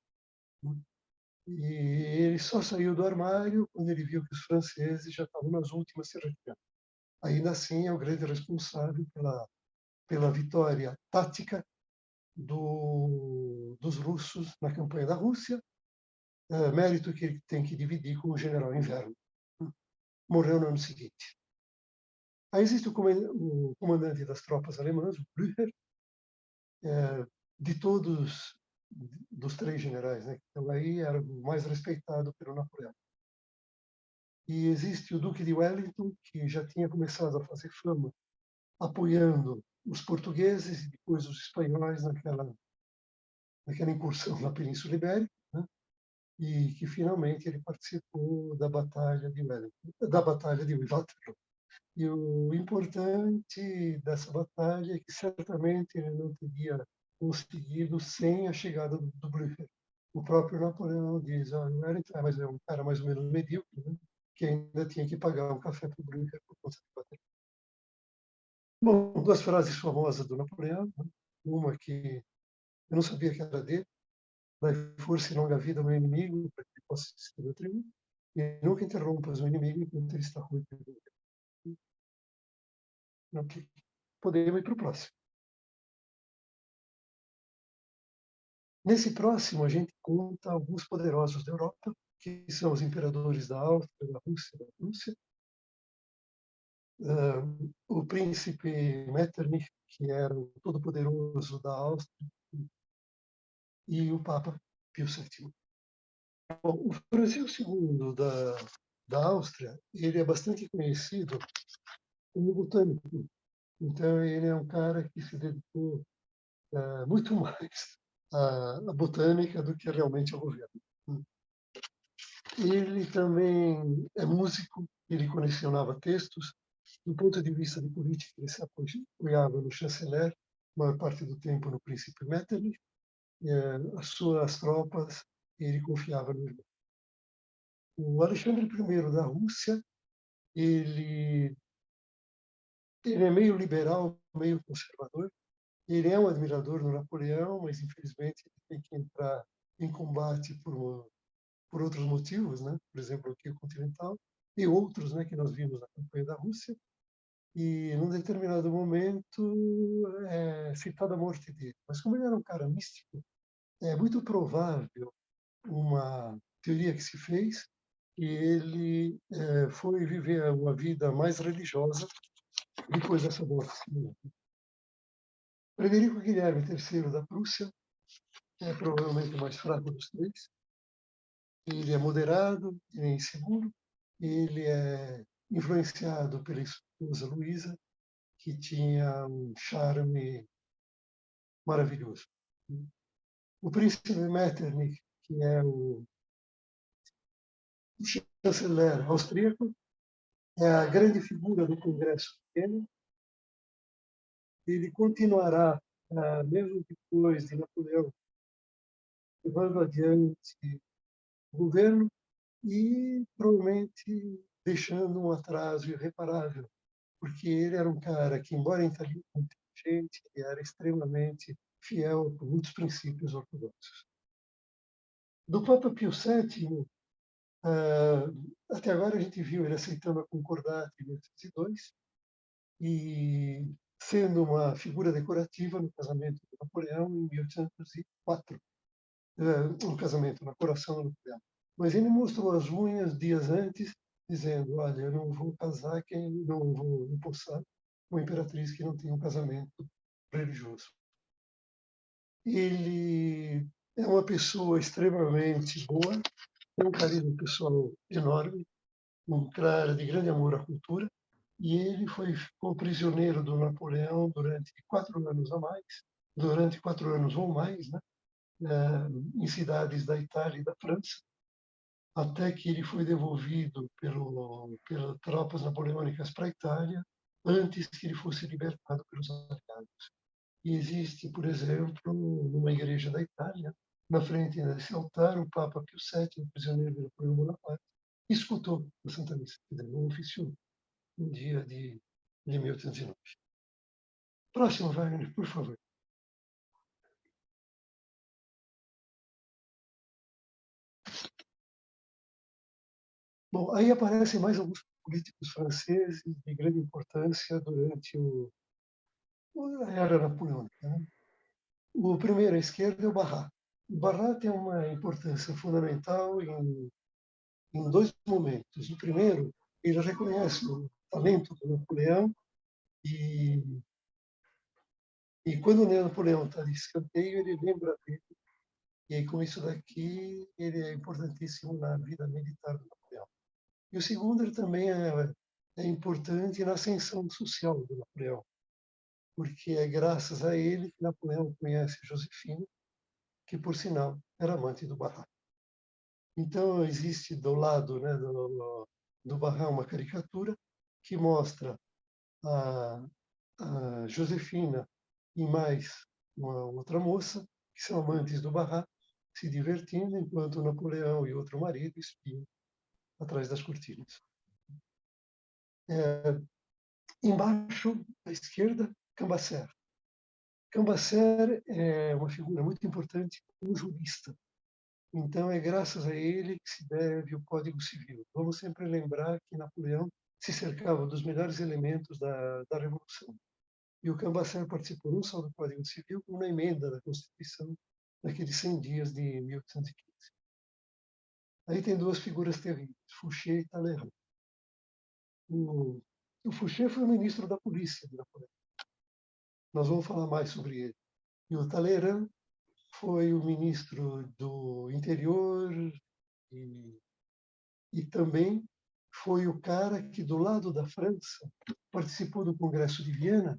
E ele só saiu do armário quando ele viu que os franceses já estavam nas últimas se retirando. Ainda assim, é o grande responsável pela vitória tática dos russos na campanha da Rússia, mérito que ele tem que dividir com o general Inverno. Morreu no ano seguinte. Aí existe o comandante das tropas alemãs, o Blücher, de todos dos três generais, né, que estão aí, era o mais respeitado pelo Napoleão. E existe o Duque de Wellington, que já tinha começado a fazer fama apoiando os portugueses e depois os espanhóis naquela incursão na Península Ibérica, né? E que finalmente ele participou da Batalha de Wellington, da Batalha de Waterloo. E o importante dessa batalha é que certamente ele não teria conseguido sem a chegada do Blücher. O próprio Napoleão diz: Wellington é um cara mais ou menos medíocre, né? Que ainda tinha que pagar um café para o Blücher por conta da batalha. Bom, duas frases famosas do Napoleão. Né? Uma que eu não sabia que era dele: dai força e longa vida ao meu inimigo, para que ele possa assistir ao triunfo, e nunca interrompas o inimigo enquanto ele está ruim. Ok. Podemos ir para o próximo. Nesse próximo, a gente conta alguns poderosos da Europa, que são os imperadores da Áustria, da Rússia, da Prússia. O príncipe Metternich, que era o todo-poderoso da Áustria, e o Papa Pio VII. Bom, o Francisco II da Áustria, ele é bastante conhecido como botânico. Então, ele é um cara que se dedicou muito mais à botânica do que realmente ao governo. Ele também é músico, ele colecionava textos. Do ponto de vista de política, ele se apoiava no chanceler, a maior parte do tempo no príncipe Metternich, e as suas tropas, ele confiava no irmão. O Alexandre I da Rússia, ele, ele é meio liberal, meio conservador. Ele é um admirador do Napoleão, mas infelizmente ele tem que entrar em combate por outros motivos, né? Por exemplo, o continental, e outros, né, que nós vimos na campanha da Rússia. E, num determinado momento, é citada a morte dele. Mas, como ele era um cara místico, é muito provável uma teoria que se fez que ele foi viver uma vida mais religiosa depois dessa morte. Frederico Guilherme III da Prússia é provavelmente o mais fraco dos três. Ele é moderado, ele é inseguro, ele é influenciado pela esposa Luísa, que tinha um charme maravilhoso. O príncipe Metternich, que é o chanceler austríaco, é a grande figura do Congresso Viena. Ele continuará, mesmo depois de Napoleão, levando adiante o governo e provavelmente deixando um atraso irreparável, porque ele era um cara que, embora inteligente, ele era extremamente fiel a muitos princípios ortodoxos. Do Papa Pio VII, até agora a gente viu ele aceitando a Concordata em 1802 e sendo uma figura decorativa no casamento de Napoleão em 1804, no casamento, na coroação do Napoleão. Mas ele mostrou as unhas dias antes, dizendo: olha, eu não vou casar, não vou empossar uma imperatriz que não tem um casamento religioso. Ele é uma pessoa extremamente boa, tem um carisma pessoal enorme, um cara de grande amor à cultura, e ele ficou prisioneiro do Napoleão durante 4 anos a mais, durante 4 anos ou mais, né, em cidades da Itália e da França, até que ele foi devolvido pelas tropas napoleônicas para a Itália, antes que ele fosse libertado pelos aliados. E existe, por exemplo, numa igreja da Itália, na frente desse altar, o Papa Pio VII, prisioneiro de Napoleão Bonaparte, escutou a Santa Missa, não oficiou, no dia de 1809. Próximo, Wagner, por favor. Bom, aí aparecem mais alguns políticos franceses de grande importância durante a era napoleônica. Né? O primeiro à esquerda é o Barras. O Barras tem uma importância fundamental em dois momentos. No primeiro, ele reconhece o talento do Napoleão e quando o Napoleão está de escanteio, ele lembra dele. E aí, com isso daqui, ele é importantíssimo na vida militar do Napoleão. E o segundo, ele também é importante na ascensão social do Napoleão, porque é graças a ele que Napoleão conhece Josefina, que, por sinal, era amante do Barras. Então, existe do lado, né, do Barras uma caricatura que mostra a Josefina e mais uma outra moça, que são amantes do Barras, se divertindo, enquanto o Napoleão e outro marido espiam atrás das cortinas. Embaixo, à esquerda, Cambaceres. Cambaceres é uma figura muito importante como jurista. Então, é graças a ele que se deve o Código Civil. Vamos sempre lembrar que Napoleão se cercava dos melhores elementos da Revolução. E o Cambaceres participou não só do Código Civil, como na emenda da Constituição naqueles 100 dias de 1815. Aí tem duas figuras terríveis, Fouché e Talleyrand. O Fouché foi o ministro da polícia de Napoleão. Nós vamos falar mais sobre ele. E o Talleyrand foi o ministro do interior e também foi o cara que, do lado da França, participou do Congresso de Viena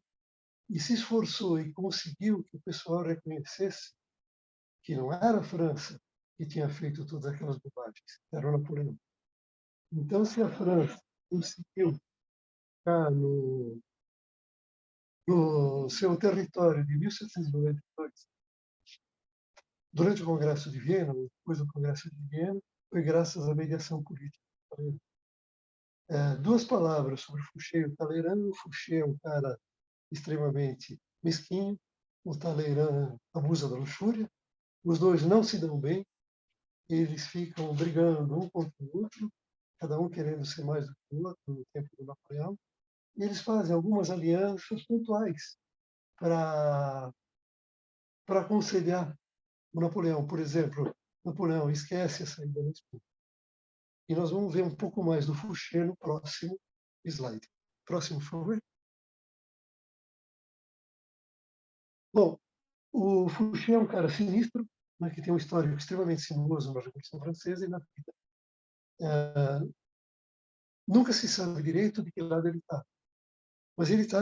e se esforçou e conseguiu que o pessoal reconhecesse que não era a França, que tinha feito todas aquelas bobagens, era o Napoleão. Então, se a França conseguiu ficar no seu território de 1792, durante o Congresso de Viena, ou depois do Congresso de Viena, foi graças à mediação política. Duas palavras sobre Fouché e o Talleyrand. O Fouché é um cara extremamente mesquinho, o Talleyrand abusa da luxúria, os dois não se dão bem, eles ficam brigando um contra o outro, cada um querendo ser mais do que o outro no tempo do Napoleão, e eles fazem algumas alianças pontuais para aconselhar o Napoleão. Por exemplo, Napoleão esquece a saída da Espanha. E nós vamos ver um pouco mais do Fouché no próximo slide. Próximo, por favor. Bom, o Fouché é um cara sinistro, né, que tem um histórico extremamente sinuoso na Revolução Francesa e na vida. Nunca se sabe direito de que lado ele está, mas ele está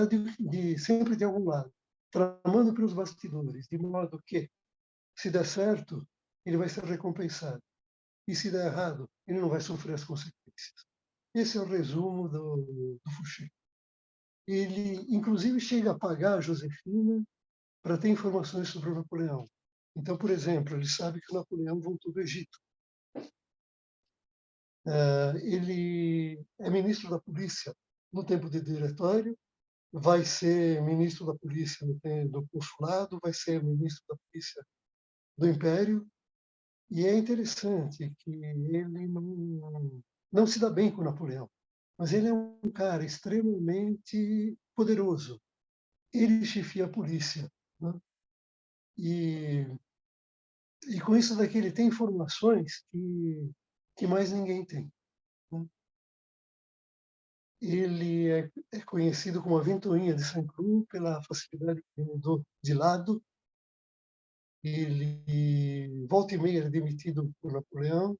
sempre de algum lado, tramando pelos bastidores, de modo que, se der certo, ele vai ser recompensado. E se der errado, ele não vai sofrer as consequências. Esse é o resumo do Fouché. Ele, inclusive, chega a pagar a Josefina para ter informações sobre o Napoleão. Então, por exemplo, ele sabe que o Napoleão voltou do Egito. Ele é ministro da polícia no tempo de diretório, vai ser ministro da polícia do consulado, vai ser ministro da polícia do império. E é interessante que ele não se dá bem com Napoleão, mas ele é um cara extremamente poderoso. Ele chefia a polícia, né? E com isso daqui ele tem informações que mais ninguém tem, né? Ele é conhecido como a Ventoinha de Saint-Cloud pela facilidade que ele mudou de lado. Ele, volta e meia, é demitido por Napoleão,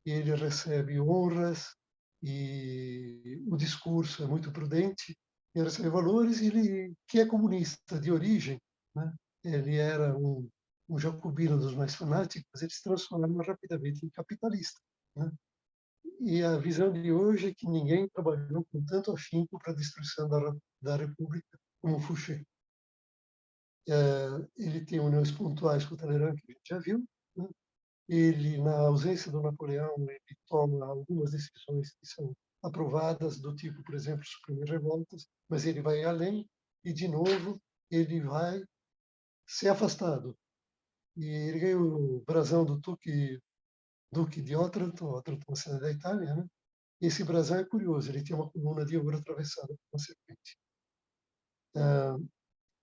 e ele recebe honras, e o discurso é muito prudente, ele recebe valores, e ele, que é comunista de origem, né? Ele era um jacobino dos mais fanáticos, ele se transforma rapidamente em capitalista, né? E a visão de hoje é que ninguém trabalhou com tanto afinco para a destruição da República como Fouché. Ele tem uniões pontuais com o Talleyrand, que a gente já viu, né? Ele, na ausência do Napoleão, ele toma algumas decisões que são aprovadas, do tipo, por exemplo, suprimir revoltas, mas ele vai além e, de novo, ele vai ser afastado. E ele ganha o brasão do Duque de Otranto. Otranto é uma cidade da Itália, né? Esse brasão é curioso, ele tem uma coluna de ouro atravessada por uma serpente.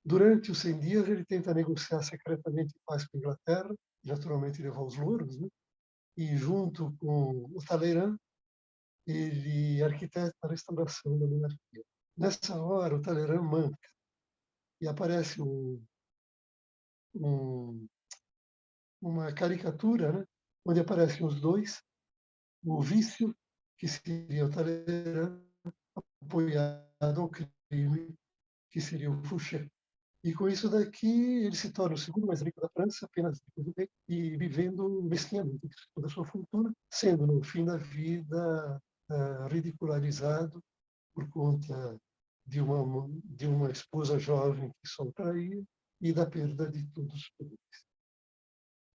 Durante os 100 dias, ele tenta negociar secretamente paz com a Inglaterra, e naturalmente levar os louros, né? E junto com o Talleyrand, ele arquiteta a restauração da monarquia. Nessa hora, o Talleyrand manca e aparece uma caricatura, né? Onde aparecem os dois, o vício, que seria o Talleyrand, apoiado ao crime, que seria o Fouché. E com isso daqui, ele se torna o segundo mais rico da França, apenas depois do rei, e vivendo mesquinhamente toda a sua fortuna, sendo, no fim da vida, ridicularizado por conta de uma esposa jovem que só o traía e da perda de todos os poderes.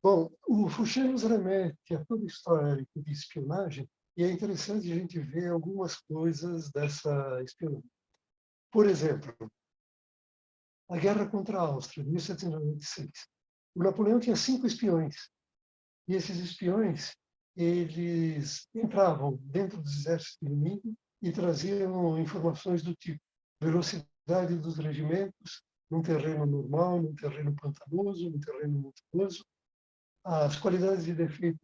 Bom, o Fouché nos remete a todo o histórico de espionagem, e é interessante a gente ver algumas coisas dessa espionagem. Por exemplo, a guerra contra a Áustria, em 1796. O Napoleão tinha 5 espiões, e esses espiões, eles entravam dentro dos exércitos inimigos e traziam informações do tipo velocidade dos regimentos num terreno normal, num terreno pantanoso, num terreno montanhoso, as qualidades de defeito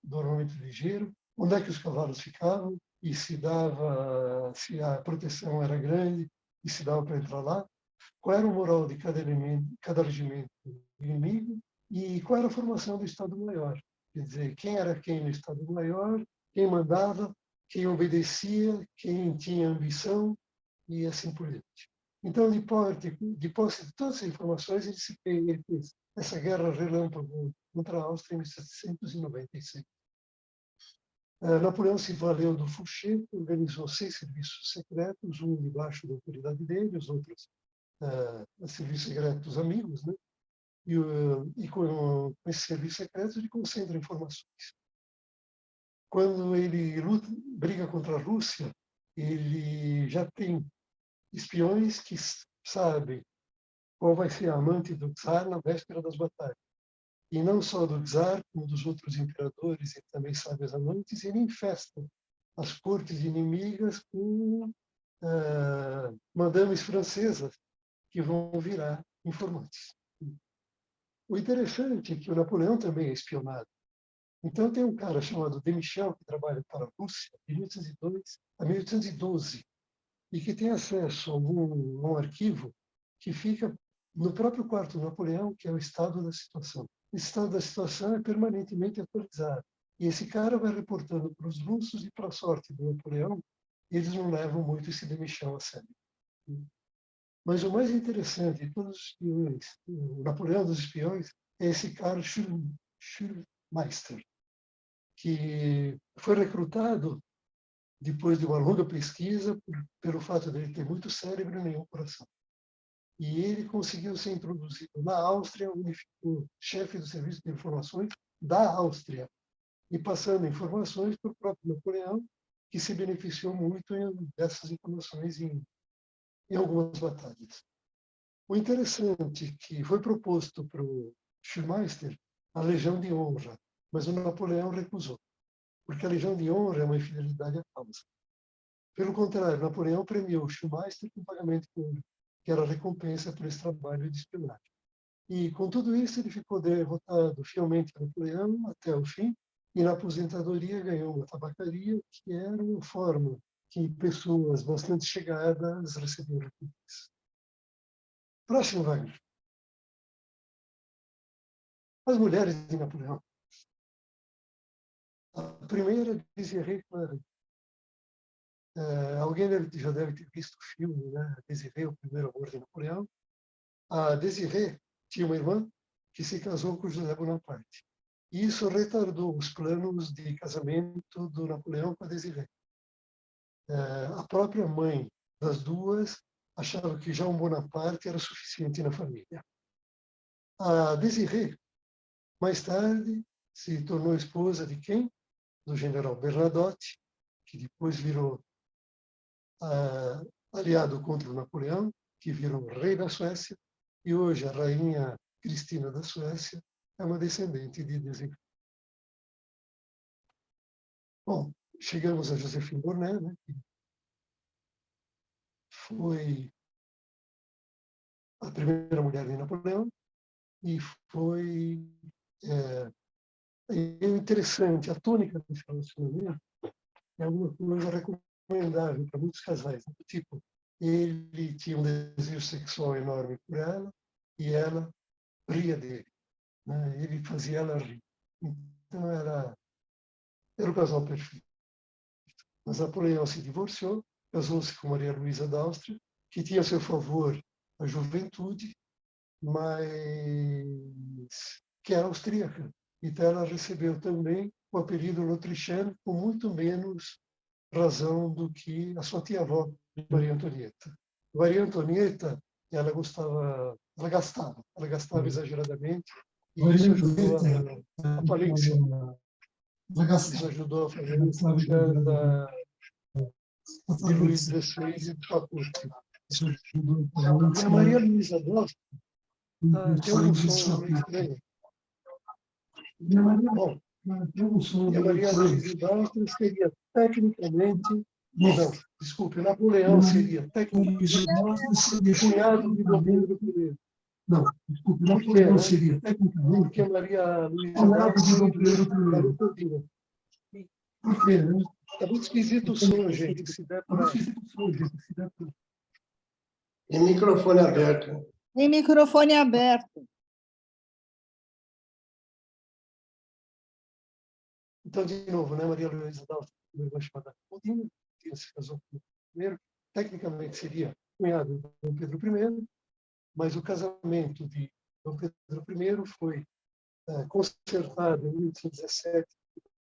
do armamento ligeiro, onde é que os cavalos ficavam e se a proteção era grande e se dava para entrar lá, qual era o moral de cada regimento inimigo e qual era a formação do Estado-Maior. Quer dizer, quem era quem no Estado-Maior, quem mandava, quem obedecia, quem tinha ambição e assim por diante. Então, de posse de todas as informações, ele fez essa guerra relâmpago contra a Áustria em 1796. Napoleão se valeu do Fouché, organizou 6 serviços secretos, um debaixo da autoridade dele, os outros serviços secretos amigos, né? E com esses serviços secretos ele concentra informações. Quando ele briga contra a Rússia, ele já tem espiões que sabem qual vai ser a amante do czar na véspera das batalhas. E não só do czar, como dos outros imperadores, ele também sabe as amantes, e ele infesta as cortes inimigas com madames francesas que vão virar informantes. O interessante é que o Napoleão também é espionado. Então, tem um cara chamado de Michel, que trabalha para a Rússia, de 1802 a 1812, e que tem acesso a um arquivo que fica no próprio quarto do Napoleão, que é o estado da situação. Esse estado da situação é permanentemente atualizado. E esse cara vai reportando para os russos, e, para a sorte do Napoleão, eles não levam muito esse de Michel a sério. Mas o mais interessante de todos os espiões, o Napoleão dos espiões, é esse cara Schulmeister, que foi recrutado depois de uma longa pesquisa pelo fato de ele ter muito cérebro e nenhum coração. E ele conseguiu ser introduzido na Áustria, unificou chefe do serviço de informações da Áustria e passando informações para o próprio Napoleão, que se beneficiou muito dessas informações em algumas batalhas. O interessante é que foi proposto para o Schulmeister a Legião de Honra, mas o Napoleão recusou, porque a Legião de Honra é uma infidelidade à causa. Pelo contrário, Napoleão premiou o Schulmeister com pagamento de ouro, que era a recompensa por esse trabalho de espionagem. E, com tudo isso, ele ficou derrotado fielmente a Napoleão até o fim, e na aposentadoria ganhou uma tabacaria, que era uma forma que pessoas bastante chegadas recebiam recompensas. Próximo, Wagner. As mulheres de Napoleão. A primeira, Désirée Clary. Alguém já deve ter visto o filme, né? Désirée, o primeiro amor de Napoleão. A Désirée tinha uma irmã que se casou com José Bonaparte. E isso retardou os planos de casamento do Napoleão com a Désirée. A própria mãe das duas achava que já um Bonaparte era suficiente na família. A Désirée, mais tarde, se tornou esposa de quem? Do general Bernadotte, que depois virou aliado contra o Napoleão, que virou rei da Suécia, e hoje a rainha Cristina da Suécia é uma descendente de Désirée. Bom, chegamos a Joséphine Burnet, né, que foi a primeira mulher de Napoleão, e foi interessante, a tônica desse relacionamento é alguma coisa recomendável para muitos casais, do tipo, ele tinha um desejo sexual enorme por ela e ela ria dele, né? Ele fazia ela rir. Então era o casal perfeito. Mas Napoleão se divorciou, casou-se com Maria Luísa da Áustria, que tinha a seu favor a juventude, mas que era austríaca. Então ela recebeu também o apelido L'Autrichienne com muito menos razão do que a sua tia-avó, Maria Antonieta. Maria Antonieta, ela gastava exageradamente, e isso ajudou a falência. Isso ajudou a falência de Luís XVI e de sua corte. E a Maria Luísa d'Áustria tem um som estranho. Bom, e a Maria Luísa d'Áustria seria tecnicamente... Não, desculpe, Napoleão seria tecnicamente cunhado de Dom Pedro I. Não, desculpe, Napoleão seria tecnicamente porque Maria Luísa d'Áustria seria por quê, né? Está muito esquisito o som, gente. Se der para... Tem microfone aberto. Tem microfone aberto. Então, de novo, né? Maria Luísa d'Áustria, uma irmã chamada Claudine, que se casou com o primeiro, tecnicamente seria cunhado de Dom Pedro I, mas o casamento de Dom Pedro I foi concertado em 1817,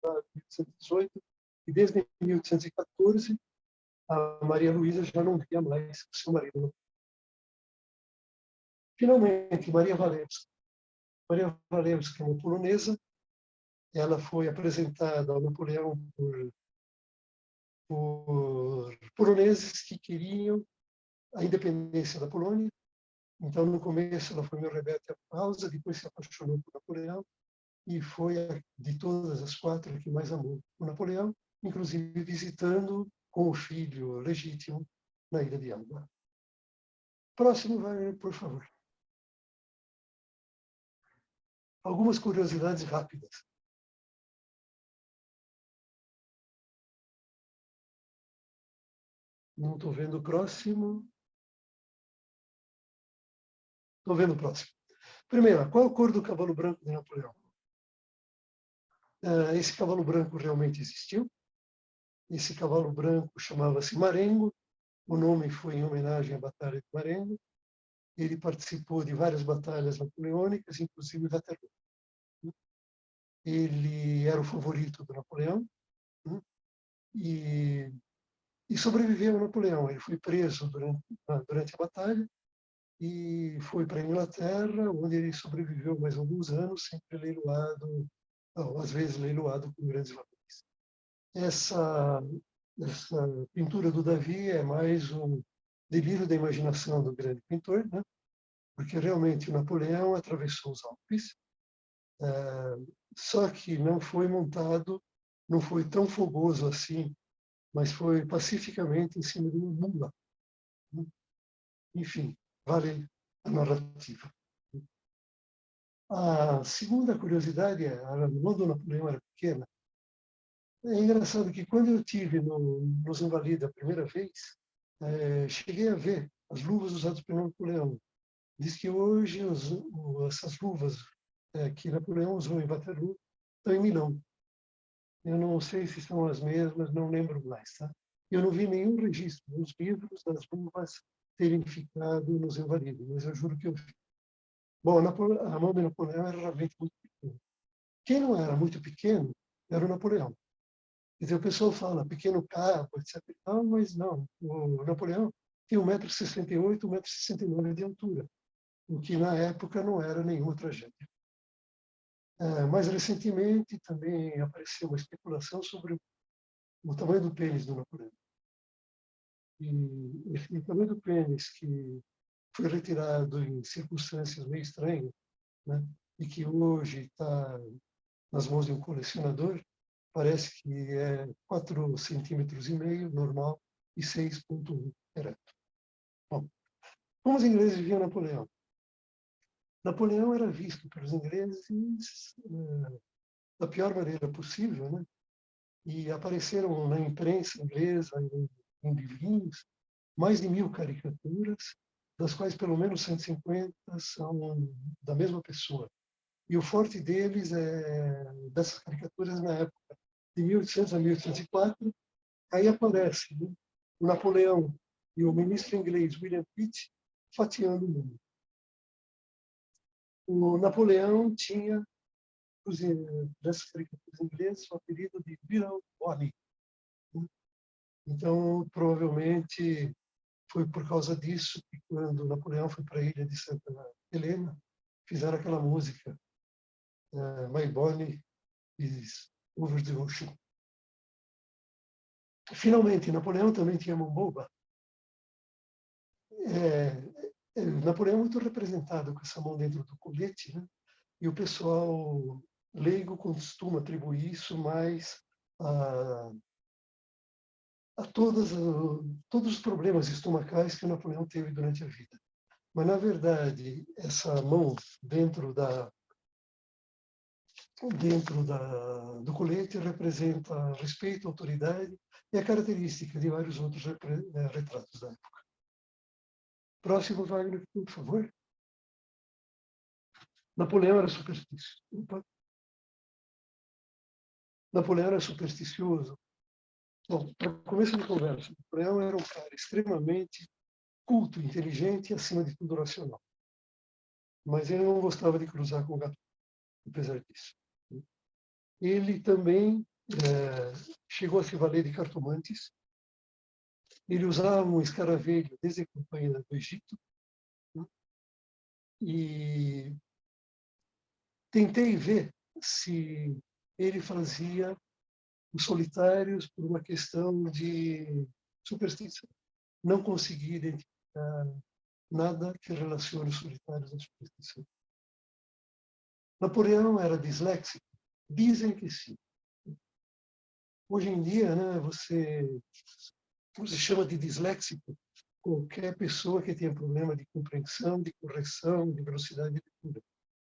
1818, e desde 1814 a Maria Luísa já não via mais o seu marido. Finalmente, Maria Walewska. Maria Walewska é uma polonesa. Ela foi apresentada ao Napoleão por poloneses que queriam a independência da Polônia. Então, no começo, ela foi meio rebelde à causa, depois se apaixonou por Napoleão e foi, de todas as 4, a que mais amou o Napoleão, inclusive visitando com o filho legítimo na ilha de Elba. Próximo, vai, por favor. Algumas curiosidades rápidas. Não estou vendo o próximo. Estou vendo o próximo. Primeiro, qual a cor do cavalo branco de Napoleão? Esse cavalo branco realmente existiu. Esse cavalo branco chamava-se Marengo. O nome foi em homenagem à Batalha de Marengo. Ele participou de várias batalhas napoleônicas, inclusive Waterloo. Ele era o favorito do Napoleão e sobreviveu a Napoleão. Ele foi preso durante a batalha e foi para a Inglaterra, onde ele sobreviveu mais alguns anos, sempre leiloado, às vezes leiloado com grandes valores. Essa pintura do Davi é mais um delírio da imaginação do grande pintor, né? Porque realmente o Napoleão atravessou os Alpes, só que não foi montado, não foi tão fogoso assim, mas foi pacificamente em cima de uma mula. Enfim, vale a narrativa. A segunda curiosidade é, quando o Napoleão era pequena, é engraçado que quando eu estive nos Invalidos a primeira vez, cheguei a ver as luvas usadas pelo Napoleão. Diz que hoje essas luvas que Napoleão usou em Waterloo estão em Milão. Eu não sei se são as mesmas, não lembro mais. Tá? Eu não vi nenhum registro nos livros das luvas terem ficado nos Invalidos, mas eu juro que eu vi. Bom, a mão de Napoleão era realmente muito pequena. Quem não era muito pequeno era o Napoleão. Então o pessoal fala pequeno cabo, etc. Mas não, o Napoleão tem 1,68 m, 1,69 m de altura, o que na época não era nenhuma tragédia. Mais recentemente também apareceu uma especulação sobre o tamanho do pênis do Napoleão. E esse tamanho do pênis, que foi retirado em circunstâncias meio estranhas, né, e que hoje está nas mãos de um colecionador, parece que é 4,5 centímetros normal e 6,1 ereto. Bom, como os ingleses viam Napoleão? Napoleão era visto pelos ingleses da pior maneira possível, né? E apareceram na imprensa inglesa, em livrinhos, mais de 1.000 caricaturas, das quais pelo menos 150 são da mesma pessoa. E o forte deles dessas caricaturas na época, de 1800 a 1804, aí aparece, né, o Napoleão e o ministro inglês William Pitt fatiando o mundo. O Napoleão tinha, dessas caricaturas inglesas, o apelido de Little Bonnie. Então, provavelmente, foi por causa disso que, quando Napoleão foi para a ilha de Santa Helena, fizeram aquela música, My Bonnie is Over the Ocean. Finalmente, Napoleão também tinha mão boba. Napoleão é muito representado com essa mão dentro do colete, né? E o pessoal leigo costuma atribuir isso mais a todos os problemas estomacais que o Napoleão teve durante a vida. Mas, na verdade, essa mão dentro do colete representa respeito, autoridade e a característica de vários outros retratos da época. Próximo, Wagner, por favor. Napoleão era supersticioso. Napoleão era supersticioso. Bom, para começo de conversa, Napoleão era um cara extremamente culto, inteligente e, acima de tudo, racional. Mas ele não gostava de cruzar com o gato, apesar disso. Ele também chegou a se valer de cartomantes. Ele usava um escaravelho desde a campanha do Egito. E tentei ver se ele fazia os solitários por uma questão de superstição. Não consegui identificar nada que relacione os solitários à superstição. Napoleão era disléxico? Dizem que sim. Hoje em dia, né, você chama de disléxico qualquer pessoa que tenha problema de compreensão, de correção, de velocidade de leitura.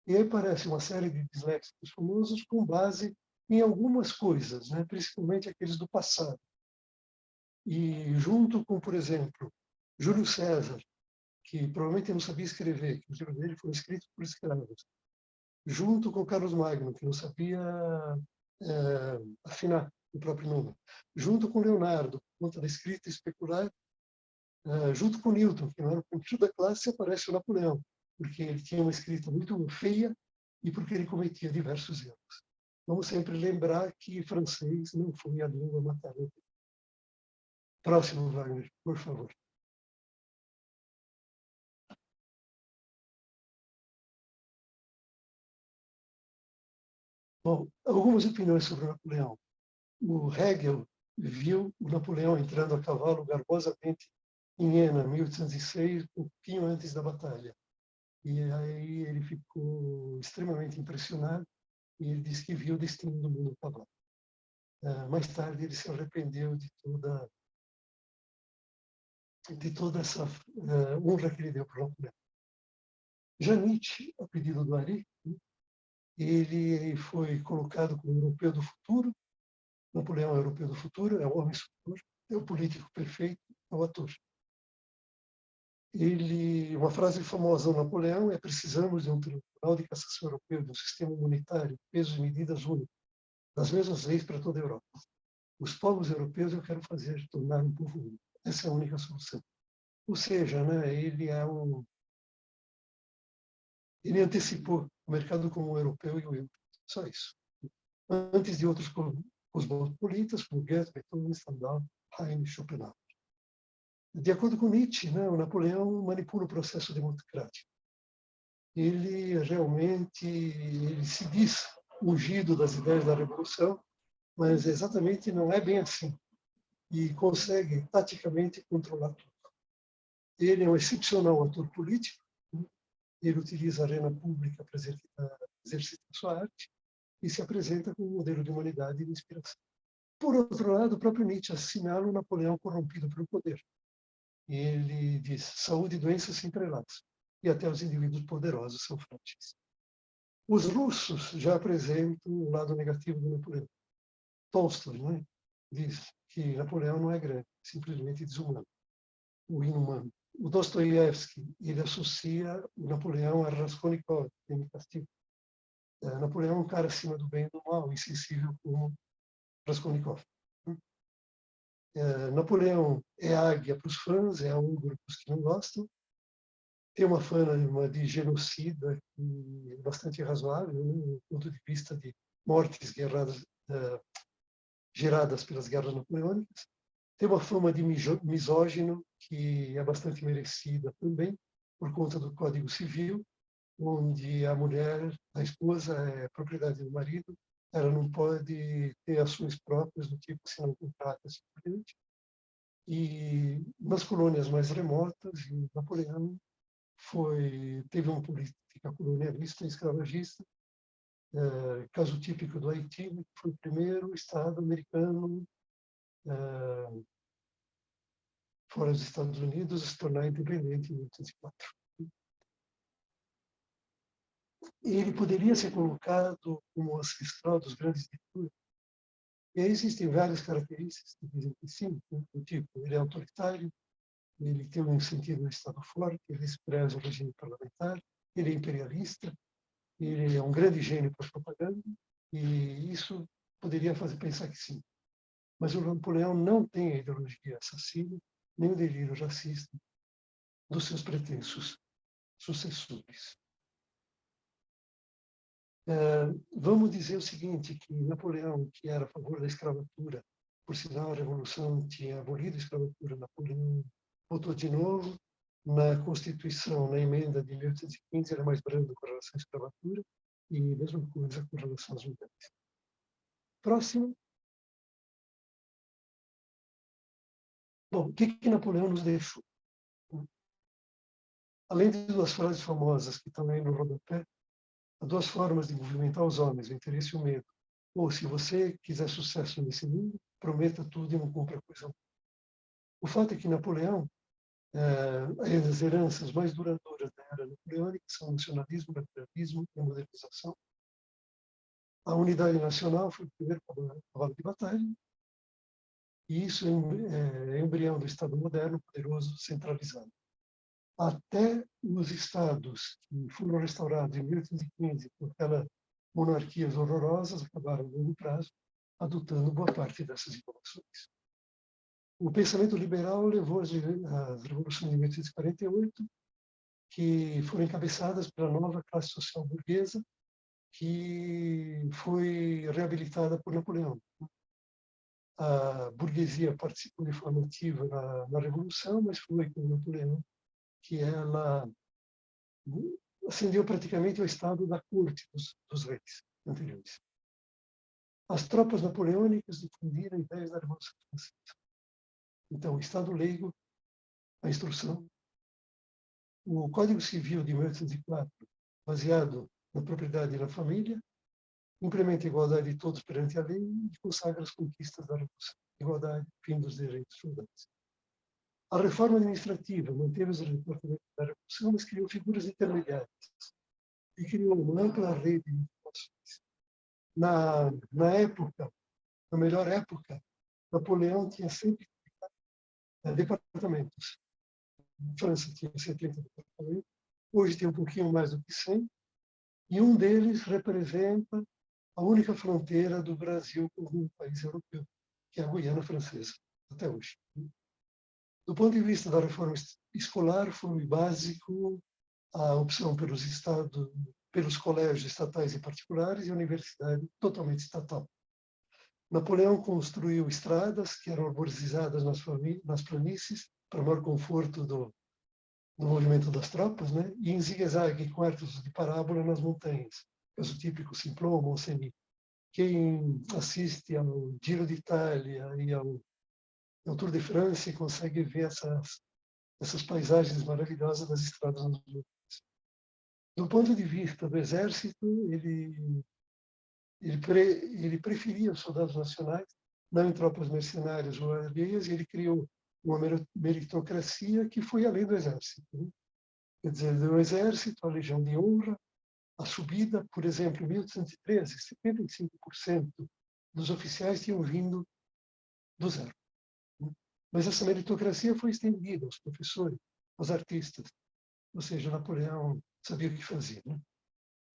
E aí aparece uma série de disléxicos famosos com base em algumas coisas, né, principalmente aqueles do passado. E junto com, por exemplo, Júlio César, que provavelmente não sabia escrever, que os livros dele foram escritos por escravos, junto com Carlos Magno, que não sabia afinar o próprio número, junto com Leonardo, por conta da escrita especular, junto com Newton, que não era o primeiro da classe, aparece o Napoleão, porque ele tinha uma escrita muito feia e porque ele cometia diversos erros. Vamos sempre lembrar que francês não foi a língua materna. Próximo, Wagner, por favor. Bom, algumas opiniões sobre o Napoleão. O Hegel viu o Napoleão entrando a cavalo garbosamente em Iena, 1806, um pouquinho antes da batalha. E aí ele ficou extremamente impressionado e ele disse que viu o destino do mundo a cavalo. Mais tarde ele se arrependeu de toda essa honra que ele deu para o Napoleão. Já Nietzsche, a pedido do Ari, ele foi colocado como europeu do futuro. Napoleão é o europeu do futuro, é o homem futuro, é o político perfeito, é o ator. Uma frase famosa do Napoleão é: precisamos de um tribunal de cassação europeu, de um sistema imunitário, pesos e medidas únicos, das mesmas leis para toda a Europa. Os povos europeus eu quero fazer, tornar um povo único. Essa é a única solução. Ou seja, né, ele antecipou o mercado comum europeu e o euro. Só isso. Antes de outros cosmopolitas, como Goethe, Beethoven, Stendhal, Heine, Schopenhauer. De acordo com Nietzsche, né, o Napoleão manipula o processo democrático. Ele realmente se diz ungido das ideias da revolução, mas exatamente não é bem assim. E consegue, taticamente, controlar tudo. Ele é um excepcional ator político. Ele utiliza a arena pública para exercitar sua arte e se apresenta como um modelo de humanidade e de inspiração. Por outro lado, o próprio Nietzsche assinala o Napoleão corrompido pelo poder. Ele diz: saúde e doença se entrelaçam, e até os indivíduos poderosos são frágeis. Os russos já apresentam o lado negativo do Napoleão. Tolstói, né, diz que Napoleão não é grande, simplesmente desumano, o inumano. O Dostoiévski, ele associa o Napoleão a Raskolnikov, em Castigo. Napoleão é um cara acima do bem e do mal, insensível como Raskolnikov. Napoleão é águia para os fãs, é húngaro para os que não gostam. Tem uma fama de genocida que é bastante razoável, né, do ponto de vista de mortes geradas pelas guerras napoleônicas. Tem uma fama de misógino que é bastante merecida também, por conta do Código Civil, onde a mulher, a esposa, é propriedade do marido, ela não pode ter ações próprias do tipo se não contrata, simplesmente. E nas colônias mais remotas, Napoleão teve uma política colonialista e escravagista, caso típico do Haiti, que foi o primeiro Estado americano fora dos Estados Unidos a se tornar independente em 1804. Ele poderia ser colocado como ancestral dos grandes ditaduras. E aí existem várias características que dizem que sim, né? Do tipo, ele é autoritário, ele tem um sentido de Estado forte, ele despreza o regime parlamentar, ele é imperialista, ele é um grande gênio para a propaganda, e isso poderia fazer pensar que sim. Mas o Napoleão não tem a ideologia assassina, nem o delírio racista, dos seus pretensos sucessores. Vamos dizer o seguinte, que Napoleão, que era a favor da escravatura, por sinal a Revolução tinha abolido a escravatura, Napoleão votou de novo na Constituição, na emenda de 1815, era mais brando com relação à escravatura, e mesma coisa com relação às mulheres. Próximo. Bom, o que Napoleão nos deixou? Além de duas frases famosas que estão aí no rodapé, há duas formas de movimentar os homens, o interesse e o medo. Ou, se você quiser sucesso nesse mundo, prometa tudo e não cumpra coisa alguma. O fato é que Napoleão, as heranças mais duradouras da era napoleônica são o nacionalismo, o liberalismo e a modernização. A unidade nacional foi o primeiro cavalo de batalha, e isso é embrião do Estado moderno, poderoso, centralizado. Até os estados que foram restaurados em 1815 por aquelas monarquias horrorosas acabaram, a longo prazo, adotando boa parte dessas inovações. O pensamento liberal levou às revoluções de 1848, que foram encabeçadas pela nova classe social burguesa, que foi reabilitada por Napoleão. A burguesia participou de forma ativa na Revolução, mas foi com Napoleão que ela ascendeu praticamente ao estado da corte dos reis anteriores. As tropas napoleônicas difundiram ideias da Revolução Francesa. Então, o Estado leigo, a instrução, o Código Civil de 1804, baseado na propriedade e na família, implementa a igualdade de todos perante a lei e consagra as conquistas da Revolução. Igualdade, fim dos direitos feudais. A reforma administrativa manteve os departamentos da Revolução, mas criou figuras intermediárias e criou uma ampla rede de informações. Na época, na melhor época, Napoleão tinha 100 departamentos. A França tinha 70 departamentos, hoje tem um pouquinho mais do que 100, e um deles representa a única fronteira do Brasil com um país europeu, que é a Guiana Francesa, até hoje. Do ponto de vista da reforma escolar, foi básico a opção pelos colégios estatais e particulares e a universidade totalmente estatal. Napoleão construiu estradas que eram arborizadas nas planícies para maior conforto do movimento das tropas, né? E em zigue-zague com arcos de parábola nas montanhas, caso típico Simplon ou Mont-Cenis. Quem assiste ao Giro de Itália e ao Tour de France consegue ver essas paisagens maravilhosas das estradas nas montanhas. Do ponto de vista do exército, ele preferia os soldados nacionais, não em tropas mercenárias ou alheias, e ele criou uma meritocracia que foi além do exército. Né? Quer dizer, do exército, a Legião de Honra, a subida, por exemplo, em 1813, 75% dos oficiais tinham vindo do zero. Né? Mas essa meritocracia foi estendida aos professores, aos artistas. Ou seja, Napoleão sabia o que fazia. Né?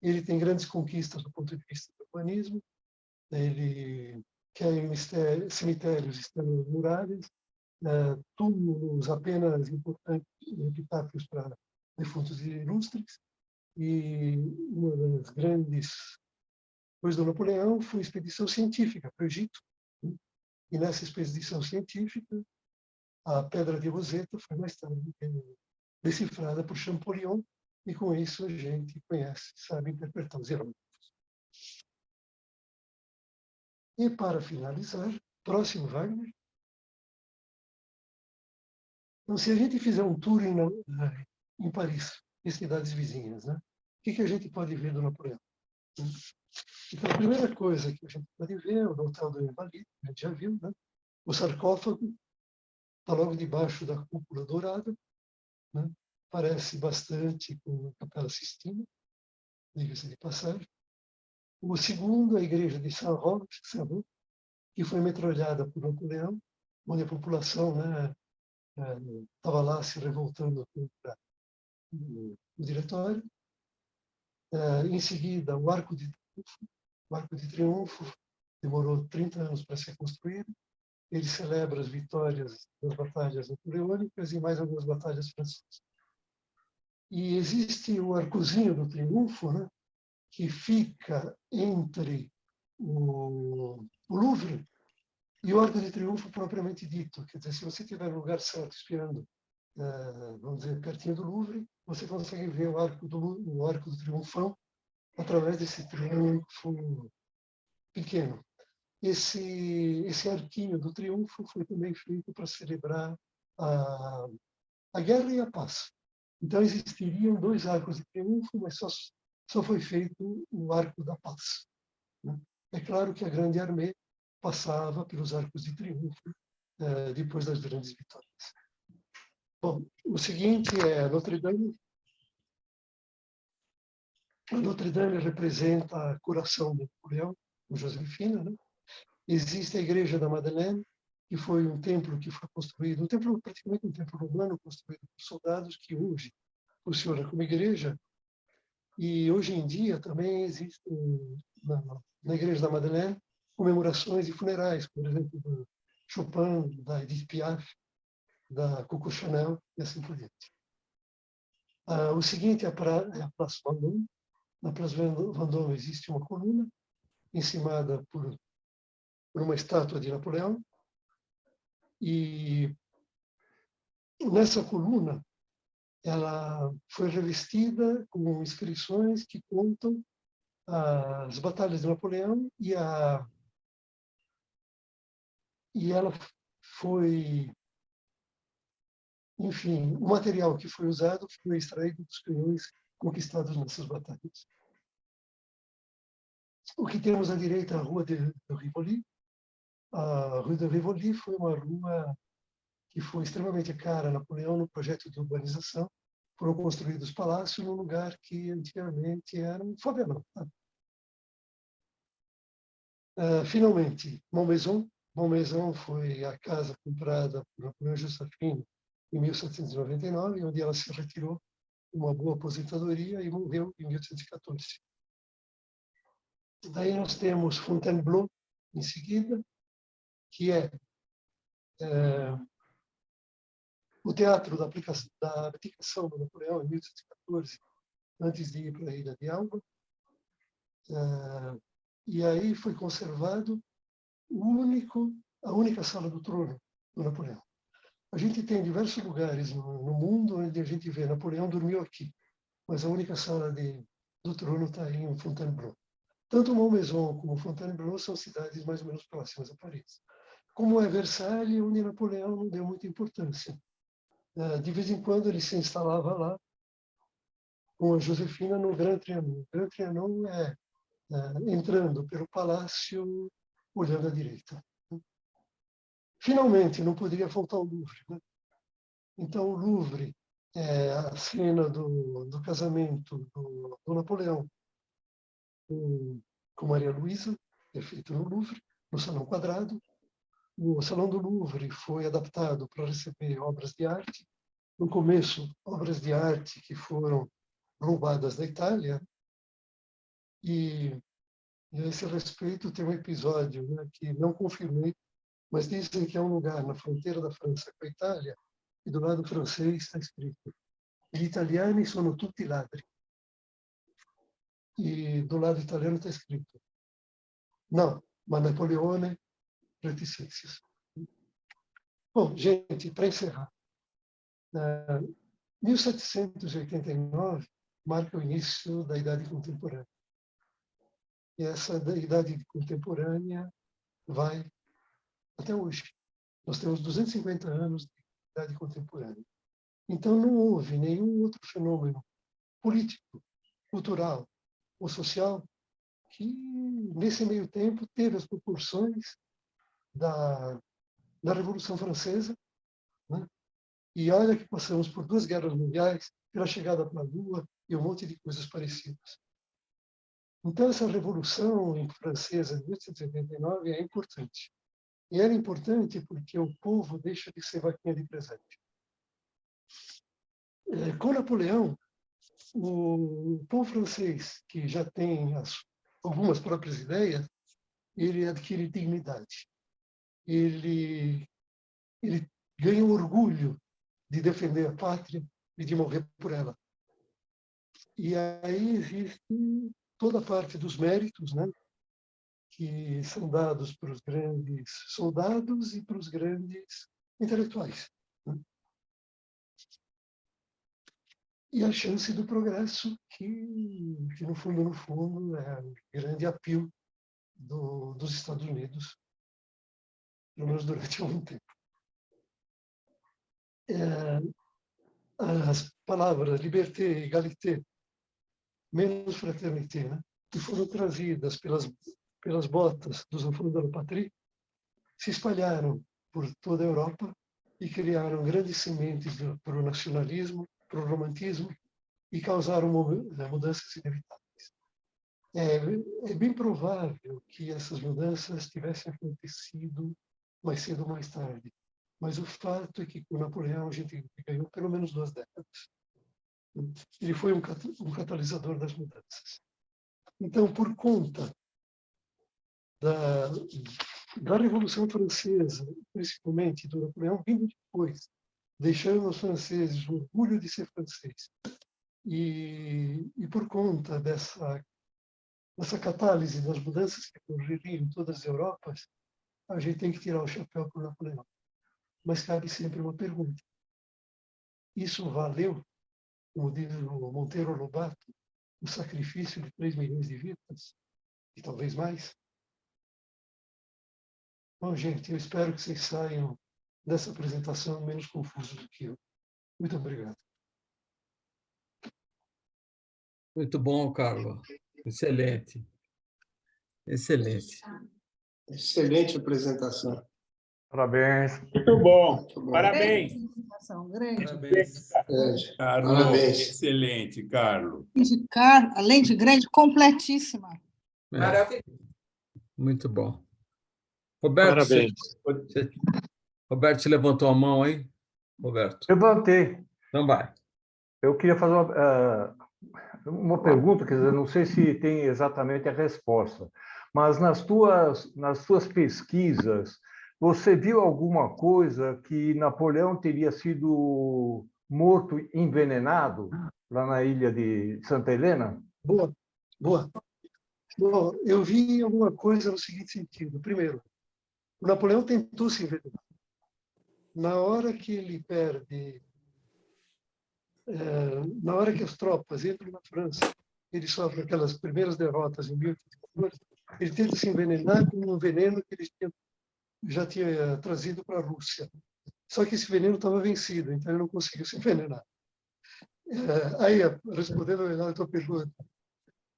Ele tem grandes conquistas do ponto de vista do urbanismo, ele quer cemitérios externos muralhas, túmulos apenas importantes, epitáfios para defuntos ilustres, e uma das grandes coisas do Napoleão foi a expedição científica para o Egito, né? E nessa expedição científica, a Pedra de Roseta foi mais tarde decifrada por Champollion, e com isso a gente conhece, sabe interpretar os hieróglifos. E para finalizar, próximo, Wagner. Então, se a gente fizer um tour em Paris, em cidades vizinhas, né? O que a gente pode ver do Napoleão? Então, a primeira coisa que a gente pode ver é o Hotel do Invalides, a gente já viu, né? O sarcófago está logo debaixo da cúpula dourada, né? Parece bastante com a Capela Sistina, diga-se de passagem. O segundo, a igreja de Saint-Roch, que foi metralhada por Napoleão, onde a população, né, estava lá se revoltando contra o diretório. Em seguida, o Arco de Triunfo. O Arco de Triunfo demorou 30 anos para ser construído. Ele celebra as vitórias das batalhas napoleônicas e mais algumas batalhas francesas. E existe o arcozinho do triunfo, né, que fica entre o Louvre e o Arco de Triunfo propriamente dito. Quer dizer, se você estiver no lugar certo, espiando, vamos dizer, pertinho do Louvre, você consegue ver o Arco do Triunfão através desse triunfo pequeno. Esse arquinho do triunfo foi também feito para celebrar a guerra e a paz. Então, existiriam 2 arcos de triunfo, mas só foi feito o arco da paz, né? É claro que a Grande Armée passava pelos arcos de triunfo depois das grandes vitórias. Bom, o seguinte é a Notre Dame. A Notre Dame representa a coração de Napoleão, com Josefina, né? Existe a Igreja da Madeleine, que foi um templo que foi construído, praticamente um templo romano construído por soldados, que hoje funciona como igreja. E hoje em dia também existem, na Igreja da Madeleine, comemorações e funerais, por exemplo, do Chopin, da Edith Piaf, da Coco Chanel e assim por diante. O seguinte é a Place Vendôme. Na Place Vendôme existe uma coluna encimada por uma estátua de Napoleão, e nessa coluna ela foi revestida com inscrições que contam as batalhas de Napoleão, e ela foi, enfim, o material que foi usado foi extraído dos canhões conquistados nessas batalhas. O que temos à direita é a Rua de Rivoli. A Rua de Rivoli foi uma rua que foi extremamente cara a Napoleão no projeto de urbanização. Foram construídos palácios num lugar que antigamente era um favelão. Finalmente, Montmaison. Montmaison foi a casa comprada por Napoleão Josefina em 1799, onde ela se retirou com uma boa aposentadoria e morreu em 1814. Daí nós temos Fontainebleau, em seguida, que é o teatro da abdicação do Napoleão em 1814, antes de ir para a Ilha de Elba. E aí foi conservado a única sala do trono do Napoleão. A gente tem diversos lugares no mundo onde a gente vê Napoleão dormiu aqui, mas a única sala do trono está em Fontainebleau. Tanto Montmaison como Fontainebleau são cidades mais ou menos próximas a Paris. Como é Versalhes, onde Napoleão não deu muita importância. De vez em quando ele se instalava lá com a Josefina no Grand Trianon. O Grand Trianon é entrando pelo palácio, olhando à direita. Finalmente, não poderia faltar o Louvre, né? Então, o Louvre é a cena do casamento do Napoleão com Maria Luísa, que é feito no Louvre, no Salão Quadrado. O Salão do Louvre foi adaptado para receber obras de arte. No começo, obras de arte que foram roubadas da Itália. E a esse respeito, tem um episódio, né, que não confirmei, mas dizem que é um lugar na fronteira da França com a Itália, e do lado francês está escrito: "Gli italiani sono tutti ladri". E do lado italiano está escrito: "Não, ma Napoleone reticências". Bom, gente, para encerrar, 1789 marca o início da Idade Contemporânea. E essa Idade Contemporânea vai até hoje. Nós temos 250 anos de Idade Contemporânea. Então, não houve nenhum outro fenômeno político, cultural ou social que, nesse meio tempo, teve as proporções da Revolução Francesa, né? E olha que passamos por 2 guerras mundiais, pela chegada para a Lua e um monte de coisas parecidas. Então, essa Revolução Francesa de 1889 é importante. E era importante porque o povo deixa de ser vaquinha de presente. Com Napoleão, o povo francês, que já tem algumas próprias ideias, ele adquire dignidade. Ele ganha o orgulho de defender a pátria e de morrer por ela. E aí existe toda a parte dos méritos, né? Que são dados para os grandes soldados e para os grandes intelectuais, né? E a chance do progresso, que no fundo, é o grande apelo dos Estados Unidos, pelo menos durante algum tempo. As palavras liberté, égalité, menos fraternité, né? Que foram trazidas pelas botas dos enfants de la patrie, se espalharam por toda a Europa e criaram grandes sementes para o nacionalismo, para o romantismo e causaram mudanças inevitáveis. É bem provável que essas mudanças tivessem acontecido mais cedo ou mais tarde, mas o fato é que com Napoleão a gente ganhou pelo menos 2 décadas. Ele foi um catalisador das mudanças. Então, por conta da Revolução Francesa, principalmente do Napoleão, vindo depois, deixando os franceses o orgulho de ser francês, e por conta dessa catálise das mudanças que ocorreriam em todas as Europas, a gente tem que tirar o chapéu para o Napoleão. Mas cabe sempre uma pergunta. Isso valeu, como diz o Monteiro Lobato, o sacrifício de 3 milhões de vidas? E talvez mais? Bom, gente, eu espero que vocês saiam dessa apresentação menos confusos do que eu. Muito obrigado. Muito bom, Carlos. Excelente. Excelente. Excelente apresentação. Parabéns. Muito bom. Muito bom. Parabéns. Grande. Parabéns. Grande. Carlos. Parabéns. Excelente, Carlos. Além de grande, completíssima. É, muito bom. Roberto, Parabéns. Roberto, você levantou a mão aí? Roberto. Levantei. Então vai. Eu queria fazer uma pergunta, quer dizer, não sei se tem exatamente a resposta, mas nas tuas pesquisas, você viu alguma coisa que Napoleão teria sido morto envenenado lá na ilha de Santa Helena? Boa, boa. Bom, eu vi alguma coisa no seguinte sentido. Primeiro, o Napoleão tentou se envenenar. Na hora que ele perde, na hora que as tropas entram na França, ele sofre aquelas primeiras derrotas em 1814, ele tenta se envenenar com um veneno que ele já tinha trazido para a Rússia. Só que esse veneno estava vencido, então ele não conseguiu se envenenar. Aí, respondendo a tua pergunta,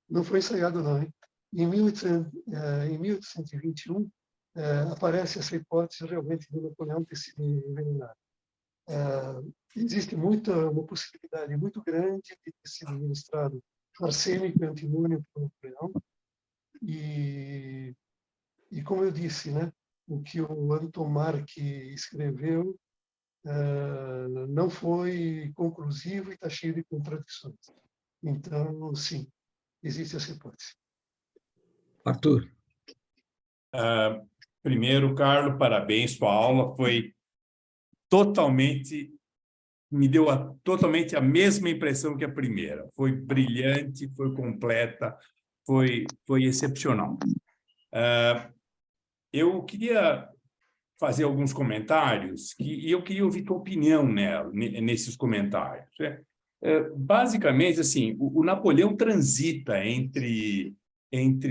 não foi ensaiado não, hein? Em 1821, aparece essa hipótese realmente de Napoleão ter sido envenenado. Existe uma possibilidade muito grande de ter sido administrado arsênico e antimônio para Napoleão. E como eu disse, né, o que o Anton Mark escreveu não foi conclusivo e está cheio de contradições. Então, sim, existe essa hipótese. Arthur. Primeiro, Carlos, parabéns. Sua aula foi me deu totalmente a mesma impressão que a primeira. Foi brilhante, foi completa, foi excepcional. Eu queria fazer alguns comentários e eu queria ouvir tua opinião nesses comentários. Basicamente, assim, o Napoleão transita entre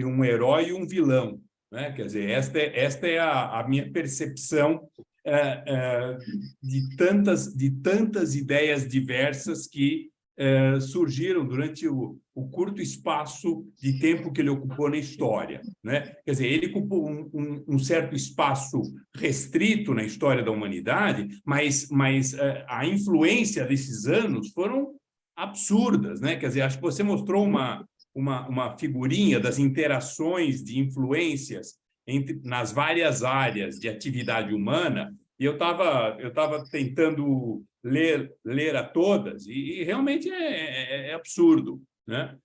um herói e um vilão, né? Quer dizer, esta é a minha percepção de tantas ideias diversas que surgiram durante o curto espaço de tempo que ele ocupou na história, né? Quer dizer, ele ocupou um certo espaço restrito na história da humanidade, mas a influência desses anos foram absurdas, né? Quer dizer, acho que você mostrou uma figurinha das interações de influências nas várias áreas de atividade humana, e eu estava tentando ler a todas, e realmente é absurdo, né?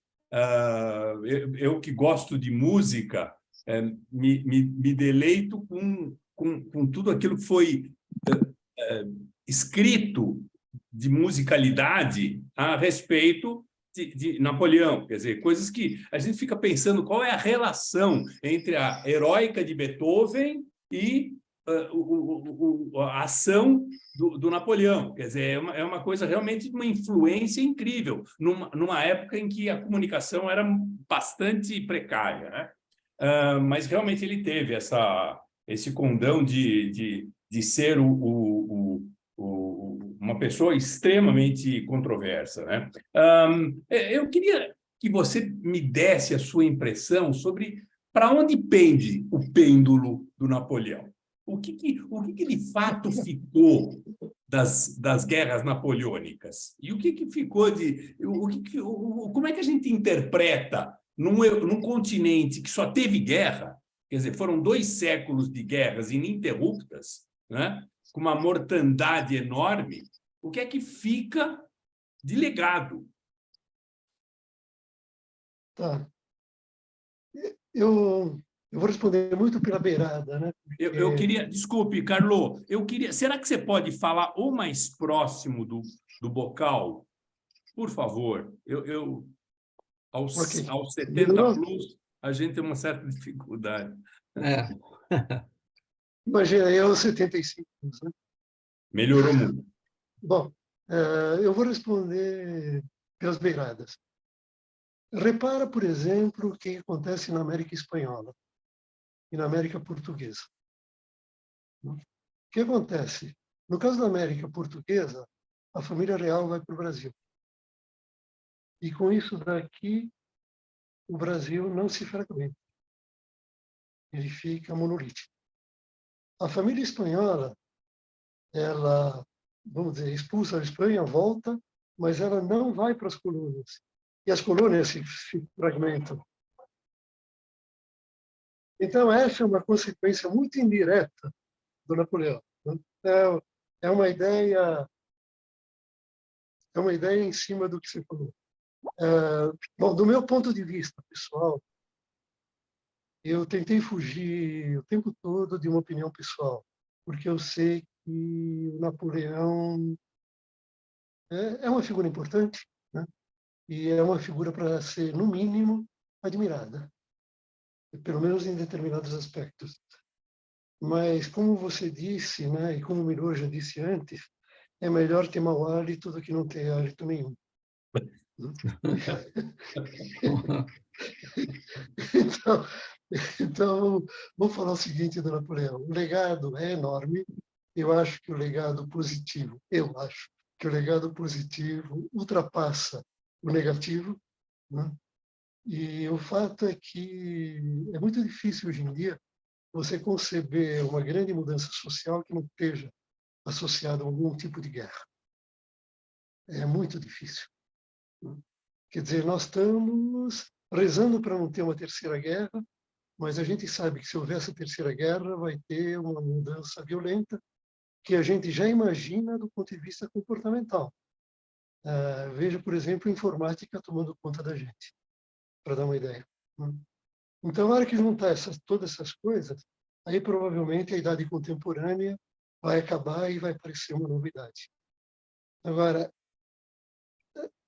Eu que gosto de música, me deleito com tudo aquilo que foi escrito de musicalidade a respeito de Napoleão, quer dizer, coisas que a gente fica pensando qual é a relação entre a heróica de Beethoven e a ação do Napoleão. Quer dizer, é uma coisa realmente de uma influência incrível, numa época em que a comunicação era bastante precária, né? Mas realmente ele teve esse condão de ser uma pessoa extremamente controversa, né? Eu queria que você me desse a sua impressão sobre para onde pende o pêndulo do Napoleão. O que de fato ficou das guerras napoleônicas? E o que ficou como é que a gente interpreta num continente que só teve guerra? Quer dizer, foram 2 séculos de guerras ininterruptas, né? Com uma mortandade enorme. O que é que fica de legado? Tá. Eu vou responder muito pela beirada, né? Eu queria, desculpe, Carlo, será que você pode falar ou mais próximo do bocal? Por favor, aos 70 plus, a gente tem uma certa dificuldade. Imagina, eu 75 anos, né? Melhorou muito. Bom, eu vou responder pelas beiradas. Repara, por exemplo, o que acontece na América Espanhola e na América Portuguesa. O que acontece? No caso da América Portuguesa, a família real vai para o Brasil. E com isso daqui, o Brasil não se fragmenta. Ele fica monolítico. A família espanhola, ela, vamos dizer, expulsa a Espanha, volta, mas ela não vai para as colônias. E as colônias se fragmentam. Então, essa é uma consequência muito indireta do Napoleão. É uma ideia em cima do que você falou. Bom, do meu ponto de vista pessoal, eu tentei fugir o tempo todo de uma opinião pessoal, porque eu sei que o Napoleão é uma figura importante, né? E é uma figura para ser, no mínimo, admirada, pelo menos em determinados aspectos. Mas, como você disse, né, e como o Miró já disse antes, é melhor ter mau hálito do que não ter hálito nenhum. Então, vou falar o seguinte do Napoleão. O legado é enorme. Eu acho que o legado positivo ultrapassa o negativo, né? E o fato é que é muito difícil hoje em dia você conceber uma grande mudança social que não esteja associada a algum tipo de guerra. É muito difícil. Quer dizer, nós estamos rezando para não ter uma terceira guerra, mas a gente sabe que se houver essa terceira guerra, vai ter uma mudança violenta que a gente já imagina do ponto de vista comportamental. Veja, por exemplo, a informática tomando conta da gente, para dar uma ideia. Então, na hora que juntar todas essas coisas, aí provavelmente a idade contemporânea vai acabar e vai aparecer uma novidade. Agora,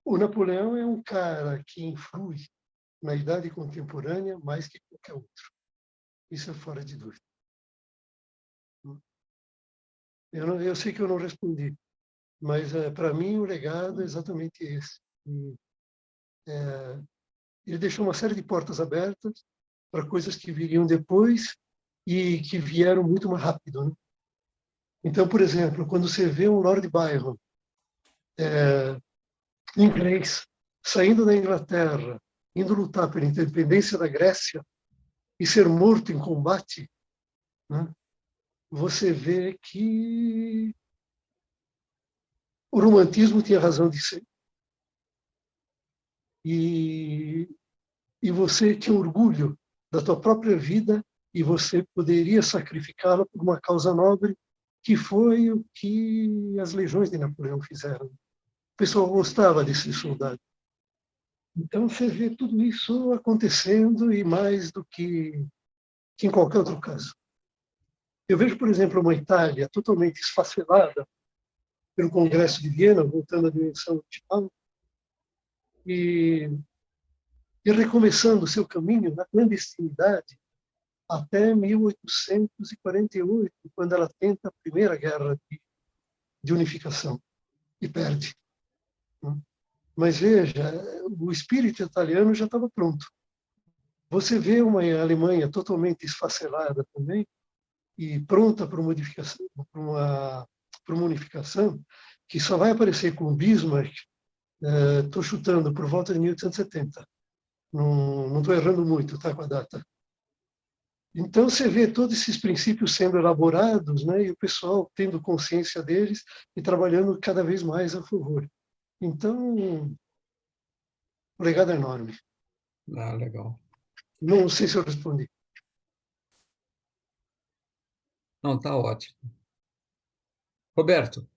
o Napoleão é um cara que influi na idade contemporânea mais que qualquer outro. Isso é fora de dúvida. Eu sei que eu não respondi, mas para mim o legado é exatamente esse. Ele deixou uma série de portas abertas para coisas que viriam depois e que vieram muito mais rápido, né? Então, por exemplo, quando você vê um Lord Byron, inglês, saindo da Inglaterra, indo lutar pela independência da Grécia e ser morto em combate, né? Você vê que o romantismo tinha razão de ser. E você tinha orgulho da tua própria vida e você poderia sacrificá-la por uma causa nobre, que foi o que as legiões de Napoleão fizeram. O pessoal gostava desse soldado. Então, você vê tudo isso acontecendo e mais do que em qualquer outro caso. Eu vejo, por exemplo, uma Itália totalmente esfacelada pelo Congresso de Viena, voltando à dimensão digital, e recomeçando o seu caminho na clandestinidade até 1848, quando ela tenta a primeira guerra de unificação e perde. Mas veja, o espírito italiano já estava pronto. Você vê uma Alemanha totalmente esfacelada também e pronta para uma modificação, para uma unificação, que só vai aparecer com Bismarck, estou chutando, por volta de 1870. Não estou errando muito, tá, com a data. Então, você vê todos esses princípios sendo elaborados, né, e o pessoal tendo consciência deles e trabalhando cada vez mais a favor. Então, o legado é enorme. Ah, legal. Não sei se eu respondi. Não, está ótimo. Roberto,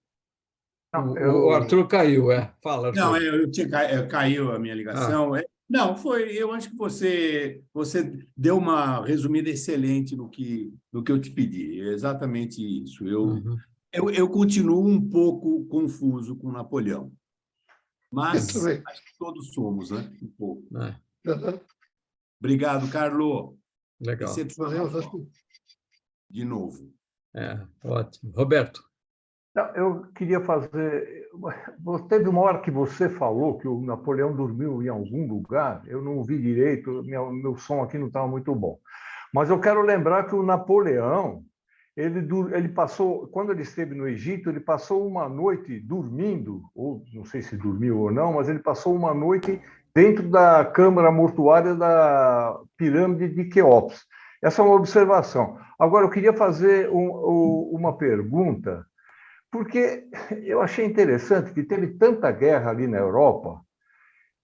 Não, o Arthur caiu, é. Fala, Não, Arthur. caiu a minha ligação. Não, foi. Eu acho que você deu uma resumida excelente no que eu te pedi. É exatamente isso. Uhum. Eu continuo um pouco confuso com Napoleão, mas Também. acho que todos somos, né? Um pouco. É, Obrigado, Carlo. legal. Excepcional. Valeu, De novo. É, ótimo. Roberto. Não, eu queria fazer. Teve uma hora que você falou que o Napoleão dormiu em algum lugar, eu não ouvi direito, meu som aqui não estava muito bom. Mas eu quero lembrar que o Napoleão, ele passou, quando ele esteve no Egito, ele passou uma noite dormindo, ou não sei se dormiu ou não, mas ele passou uma noite dentro da câmara mortuária da pirâmide de Quéops. Essa é uma observação. Agora, eu queria fazer uma pergunta, porque eu achei interessante que teve tanta guerra ali na Europa,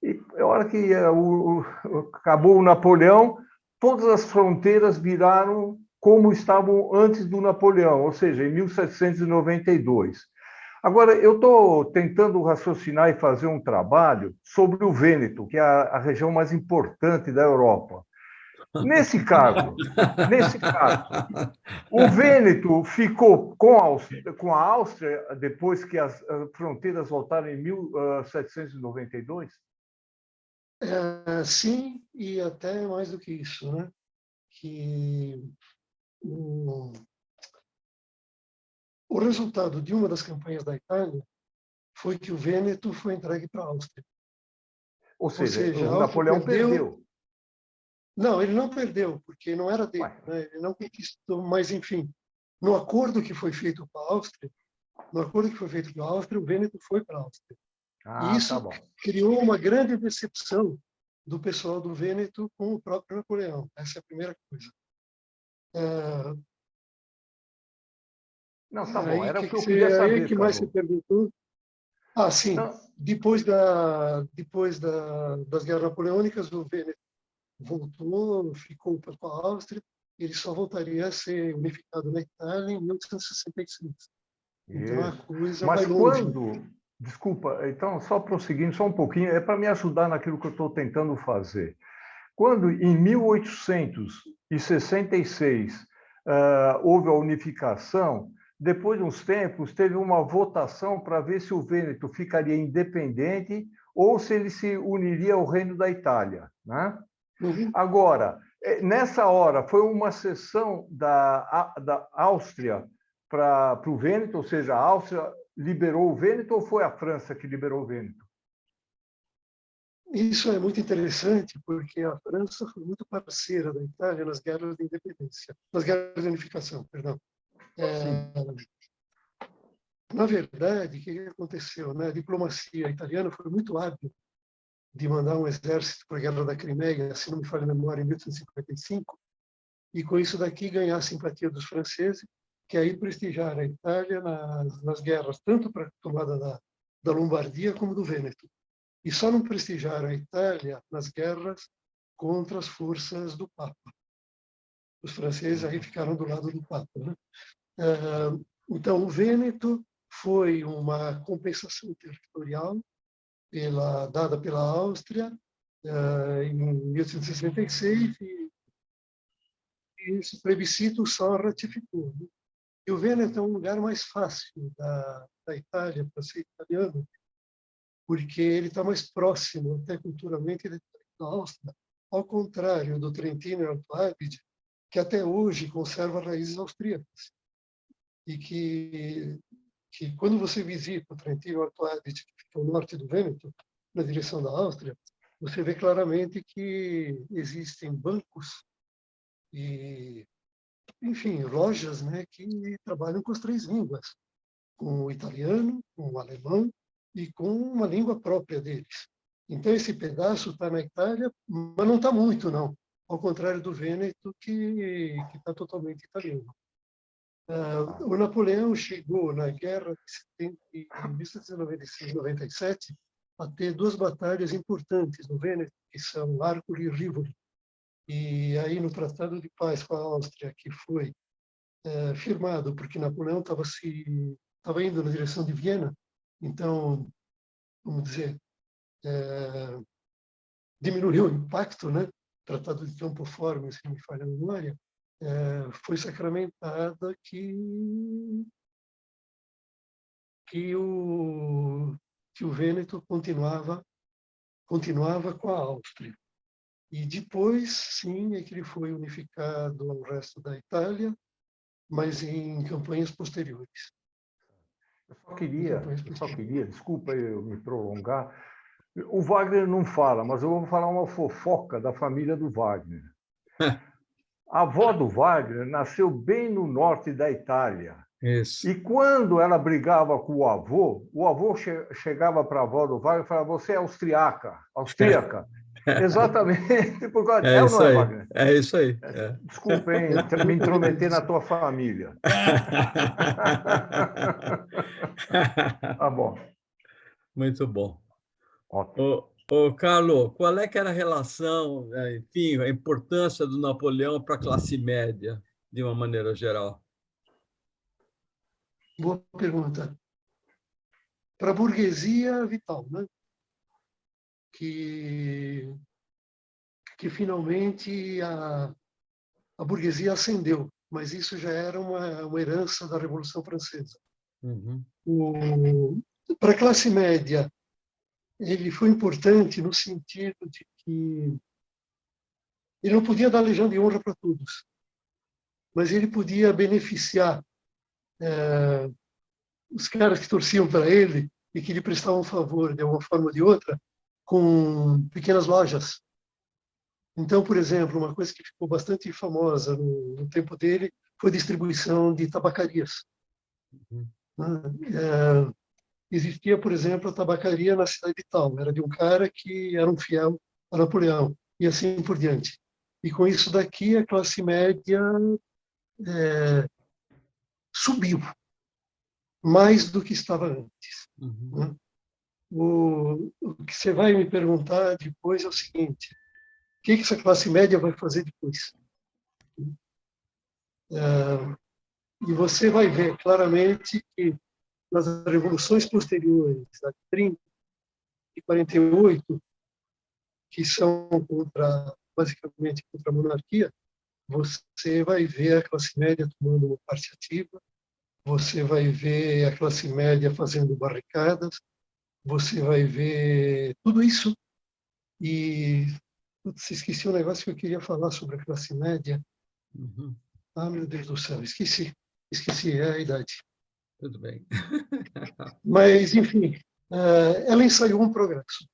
e a hora que acabou o Napoleão, todas as fronteiras viraram como estavam antes do Napoleão, ou seja, em 1792. Agora, eu estou tentando raciocinar e fazer um trabalho sobre o Vêneto, que é a região mais importante da Europa. Nesse caso, o Vêneto ficou com a Áustria depois que as fronteiras voltaram em 1792? Sim, e até mais do que isso, né? Que o resultado de uma das campanhas da Itália foi que o Vêneto foi entregue para a Áustria. Ou seja, a o Áustria Napoleão perdeu. Não, ele não perdeu, porque não era dele, né? Ele não conquistou, mas enfim, no acordo que foi feito com a Áustria, o Vêneto foi para a Áustria. E isso Tá bom. criou uma grande decepção do pessoal do Vêneto com o próprio Napoleão. Essa é a primeira coisa. Não, tá bom. Era o que eu queria Aí saber, que mais você Carlos. perguntou? Sim. Não. Depois das guerras napoleônicas, o Vêneto voltou, ficou com a Áustria. Ele só voltaria a ser unificado na Itália em 1866. Então a coisa Mas vai longe. desculpa, então, só prosseguindo só um pouquinho, é para me ajudar naquilo que eu estou tentando fazer. Quando, em 1866, houve a unificação, depois de uns tempos, teve uma votação para ver se o Vêneto ficaria independente ou se ele se uniria ao Reino da Itália, né? Uhum. Agora, nessa hora, foi uma cessão da Áustria para o Vêneto, ou seja, a Áustria liberou o Vêneto ou foi a França que liberou o Vêneto? Isso é muito interessante, porque a França foi muito parceira da Itália nas guerras de independência, nas guerras de unificação, perdão. Na verdade, o que aconteceu? Né? A diplomacia italiana foi muito hábil de mandar um exército para a Guerra da Crimeia, se não me falha a memória, em 1855, e com isso daqui ganhar a simpatia dos franceses, que aí prestigiaram a Itália nas guerras, tanto para a tomada da Lombardia como do Vêneto. E só não prestigiaram a Itália nas guerras contra as forças do Papa. Os franceses aí ficaram do lado do Papa, né? Então, o Vêneto foi uma compensação territorial dada pela Áustria em 1866 e esse plebiscito só ratificou. Né? E o Vêneto é um lugar mais fácil da Itália para ser italiano, porque ele está mais próximo, até culturalmente, da Áustria, ao contrário do Trentino e Alto Adige, que até hoje conserva raízes austríacas. E que quando você visita o Trentino e Alto Adige, que fica ao norte do Vêneto, na direção da Áustria, você vê claramente que existem bancos e, enfim, lojas, né, que trabalham com as 3 línguas, com o italiano, com o alemão e com uma língua própria deles. Então, esse pedaço está na Itália, mas não está muito, não. Ao contrário do Vêneto, que está totalmente italiano. O Napoleão chegou na guerra de 1796-97 a ter 2 batalhas importantes no Vêneto, que são Arcole e Rivoli. E aí, no Tratado de Paz com a Áustria, que foi firmado, porque Napoleão estava indo na direção de Viena, então, vamos dizer, diminuiu o impacto, né? Tratado de Campo Formio, se não me falha a memória, foi sacramentada que o Vêneto continuava com a Áustria. E depois, sim, é que ele foi unificado ao resto da Itália, mas em campanhas posteriores. Eu só queria, desculpa eu me prolongar, o Wagner não fala, mas eu vou falar uma fofoca da família do Wagner. A avó do Wagner nasceu bem no norte da Itália. Isso. E quando ela brigava com o avô chegava para a avó do Wagner e falava: você é austríaca. Exatamente. Por causa... É ou isso não é, aí. Wagner? É isso aí. Desculpa, hein, me intrometer na tua família. Tá bom. Muito bom. Ótimo. Carlos, qual é que era a relação, enfim, a importância do Napoleão para a classe média, de uma maneira geral? Boa pergunta. Para a burguesia, vital, né? Que finalmente a burguesia ascendeu, mas isso já era uma herança da Revolução Francesa. Uhum. Para a classe média, ele foi importante no sentido de que ele não podia dar legião de honra para todos, mas ele podia beneficiar os caras que torciam para ele e que lhe prestavam favor de uma forma ou de outra com pequenas lojas. Então, por exemplo, uma coisa que ficou bastante famosa no tempo dele foi a distribuição de tabacarias. Uhum. Existia, por exemplo, a tabacaria na cidade de tal, era de um cara que era um fiel a Napoleão, e assim por diante. E com isso daqui, a classe média subiu mais do que estava antes. Uhum. Né? O que você vai me perguntar depois é o seguinte: o que essa classe média vai fazer depois? E você vai ver claramente que nas revoluções posteriores, a 30 e 48, que são basicamente contra a monarquia, você vai ver a classe média tomando uma parte ativa, você vai ver a classe média fazendo barricadas, você vai ver tudo isso. E esqueci um negócio que eu queria falar sobre a classe média. Uhum. Ah, meu Deus do céu, esqueci, é a idade. Tudo bem. Mas, enfim, ela ensaiou um progresso.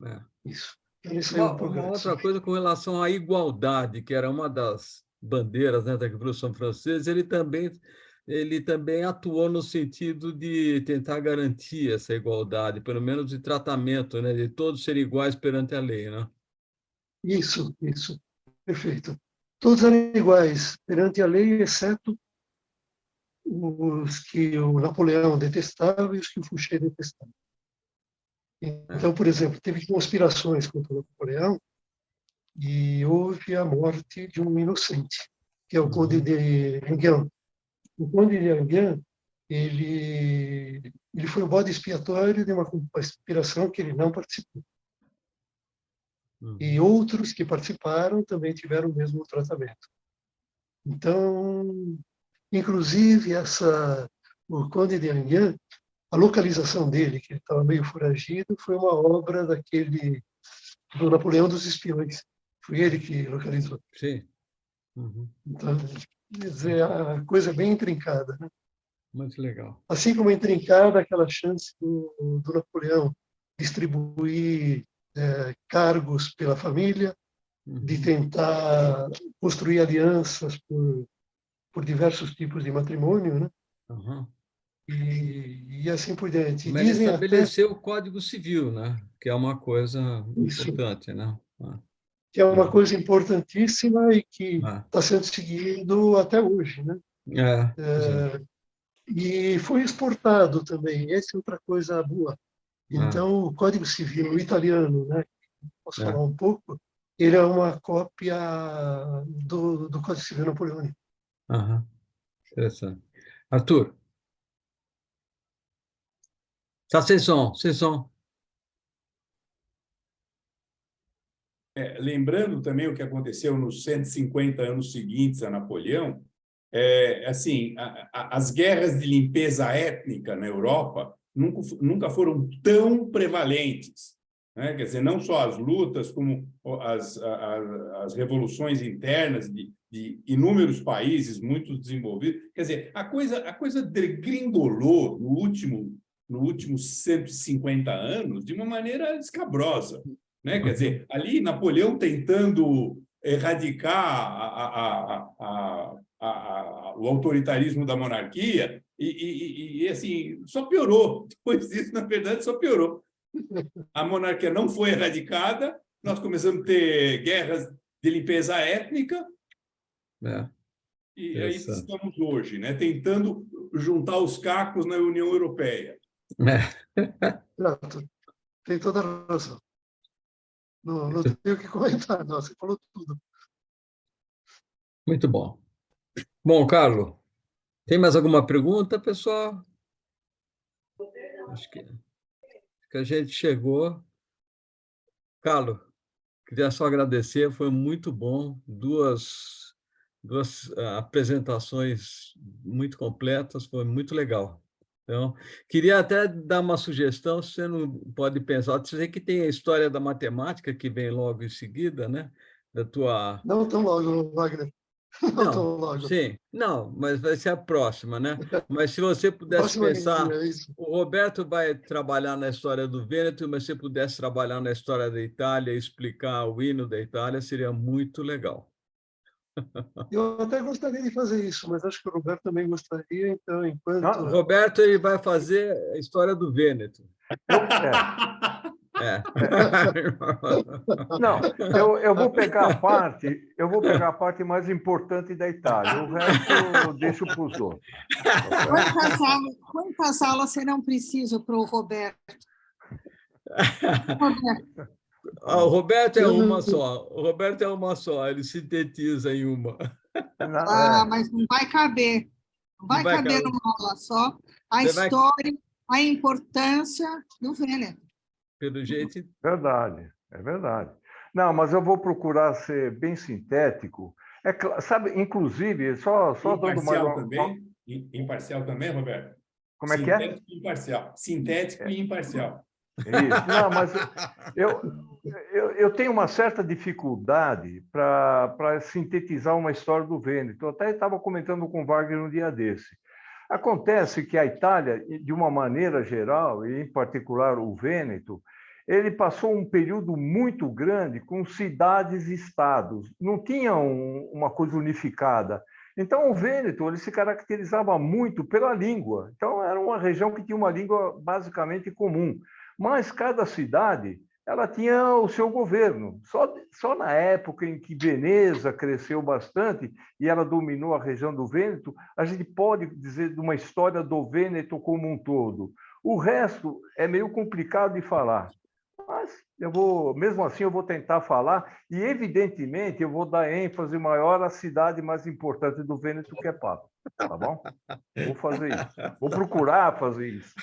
É. Isso. Ela ensaiou um Uma progresso. outra coisa com relação à igualdade, que era uma das bandeiras, né, da Revolução Francesa, ele também atuou no sentido de tentar garantir essa igualdade, pelo menos de tratamento, né, de todos serem iguais perante a lei, né? Isso, perfeito. Todos eram iguais perante a lei, exceto os que o Napoleão detestava e os que o Fouché detestava. Então, por exemplo, teve conspirações contra o Napoleão e houve a morte de um inocente, que é o Conde de Enghien. O Conde de Enghien, ele foi o bode expiatório de uma conspiração que ele não participou. E outros que participaram também tiveram o mesmo tratamento. Então, inclusive, o Conde de Enghien, a localização dele, que ele estava meio foragido, foi uma obra do Napoleão dos Espiões. Foi ele que localizou. Sim. Uhum. Então, quer dizer, a coisa é bem intrincada, né? Muito legal. Assim como é intrincada aquela chance do Napoleão distribuir cargos pela família, de tentar construir alianças por diversos tipos de matrimônio, né? Uhum. E assim por diante. Mas ele Dizem até estabeleceu o Código Civil, né? Que é uma coisa isso, importante, né? que é uma coisa importantíssima e que Ah, está sendo seguido até hoje, né? sim. E foi exportado também, essa é outra coisa boa. Então, o Código Civil italiano, né? Posso falar um pouco? Ele é uma cópia do Código Civil napoleônico. Aham. Interessante. Arthur, está sem som, sem som. Lembrando também o que aconteceu nos 150 anos seguintes a Napoleão, assim, as guerras de limpeza étnica na Europa nunca foram tão prevalentes, né? Quer dizer, não só as lutas, como as revoluções internas de inúmeros países muito desenvolvidos. Quer dizer, a coisa degringolou no últimos 150 anos de uma maneira escabrosa, né? Quer dizer, ali Napoleão tentando erradicar o autoritarismo da monarquia e assim, só piorou. Depois disso, na verdade, só piorou. A monarquia não foi erradicada, nós começamos a ter guerras de limpeza étnica e aí estamos hoje, né, tentando juntar os cacos na União Europeia. Exato. Tem toda a razão. Não tenho o que comentar, não, você falou tudo. Muito bom. Bom, Carlos, tem mais alguma pergunta, pessoal? Acho que a gente chegou. Carlos, queria só agradecer, foi muito bom. Duas apresentações muito completas, foi muito legal. Então, queria até dar uma sugestão, se você não pode pensar, você sei que tem a história da matemática, que vem logo em seguida, né? Da tua... Não tão logo, Wagner. Não tão logo. Sim, não, mas vai ser a próxima, né? Mas se você pudesse Próxima pensar, linha, é isso. o Roberto vai trabalhar na história do Vêneto, mas se pudesse trabalhar na história da Itália e explicar o hino da Itália, seria muito legal. Eu até gostaria de fazer isso, mas acho que o Roberto também gostaria, então, enquanto... O Roberto ele vai fazer a história do Vêneto. Não, eu vou pegar a parte mais importante da Itália. O resto eu deixo para os outros. Quantas aulas serão precisas para o Roberto? O Roberto é uma só. O Roberto é uma só, ele sintetiza em uma. Mas não vai caber. Não vai caber numa aula só a história, a importância do Vêneto. Pelo jeito. Verdade, é verdade. Não, mas eu vou procurar ser bem sintético. Sabe, inclusive, só dando mais também. Imparcial também, Roberto? Como é que é? Sintético e imparcial. Sintético e imparcial. Isso. Não, mas eu tenho uma certa dificuldade para sintetizar uma história do Vêneto. Eu até estava comentando com o Wagner um dia desse. Acontece que a Itália, de uma maneira geral, e em particular o Vêneto, ele passou um período muito grande com cidades e estados. Não tinha uma coisa unificada. Então, o Vêneto ele se caracterizava muito pela língua. Então, era uma região que tinha uma língua basicamente comum. Mas cada cidade ela tinha o seu governo. Só na época em que Veneza cresceu bastante e ela dominou a região do Vêneto, a gente pode dizer de uma história do Vêneto como um todo. O resto é meio complicado de falar. Mas mesmo assim, eu vou tentar falar e, evidentemente, eu vou dar ênfase maior à cidade mais importante do Vêneto, que é Pádua. Tá bom? Vou fazer isso. Vou procurar fazer isso.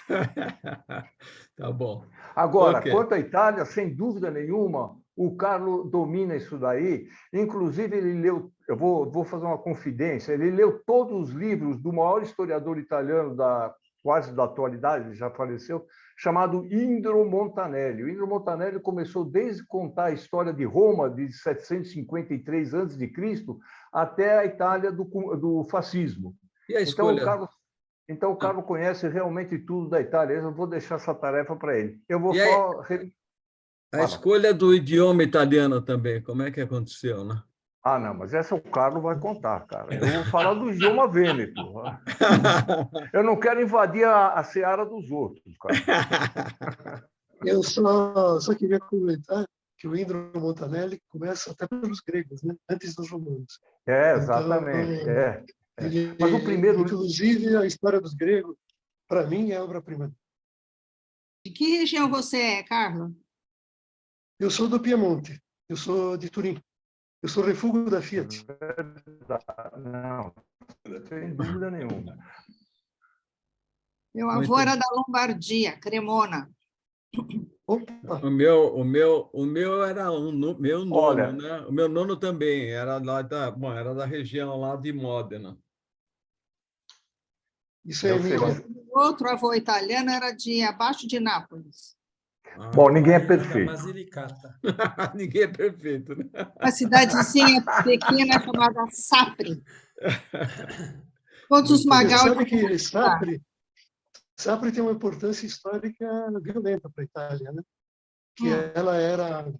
Tá bom. Agora, quanto à Itália, sem dúvida nenhuma, o Carlo domina isso daí. Inclusive, ele leu, eu vou fazer uma confidência, ele leu todos os livros do maior historiador italiano da quase da atualidade, já faleceu, chamado Indro Montanelli. O Indro Montanelli começou desde contar a história de Roma, de 753 a.C., até a Itália do fascismo. E a escolha? Então, o Carlos conhece realmente tudo da Itália. Eu vou deixar essa tarefa para ele. Eu vou E só... a escolha do idioma italiano também, como é que aconteceu, né? Ah, não, mas essa o Carlos vai contar, cara. Eu vou falar do idioma vêneto. Eu não quero invadir a seara dos outros, cara. Eu só queria comentar que o Indro Montanelli começa até pelos gregos, né? Antes dos romanos. Exatamente. Então, Mas o primeiro... Inclusive, a história dos gregos, para mim, é obra-prima. De que região você é, Carlos? Eu sou do Piemonte, eu sou de Turim. Eu sou refúgio da Fiat. Não, sem dúvida nenhuma. Meu avô era da Lombardia, Cremona. Opa! O meu era meu nono, Olha, né? O meu nono também era lá era da região lá de Módena. Isso é eu sei, Emília. O outro avô italiano era de abaixo de Nápoles. Bom, ninguém é perfeito. Basilicata. Ninguém é perfeito, né? Uma cidadezinha pequena chamada Sapri. Todos os Muito bom. Você Magaldi. sabe que Sapri tem uma importância histórica violenta para a Itália, né? Que ela era...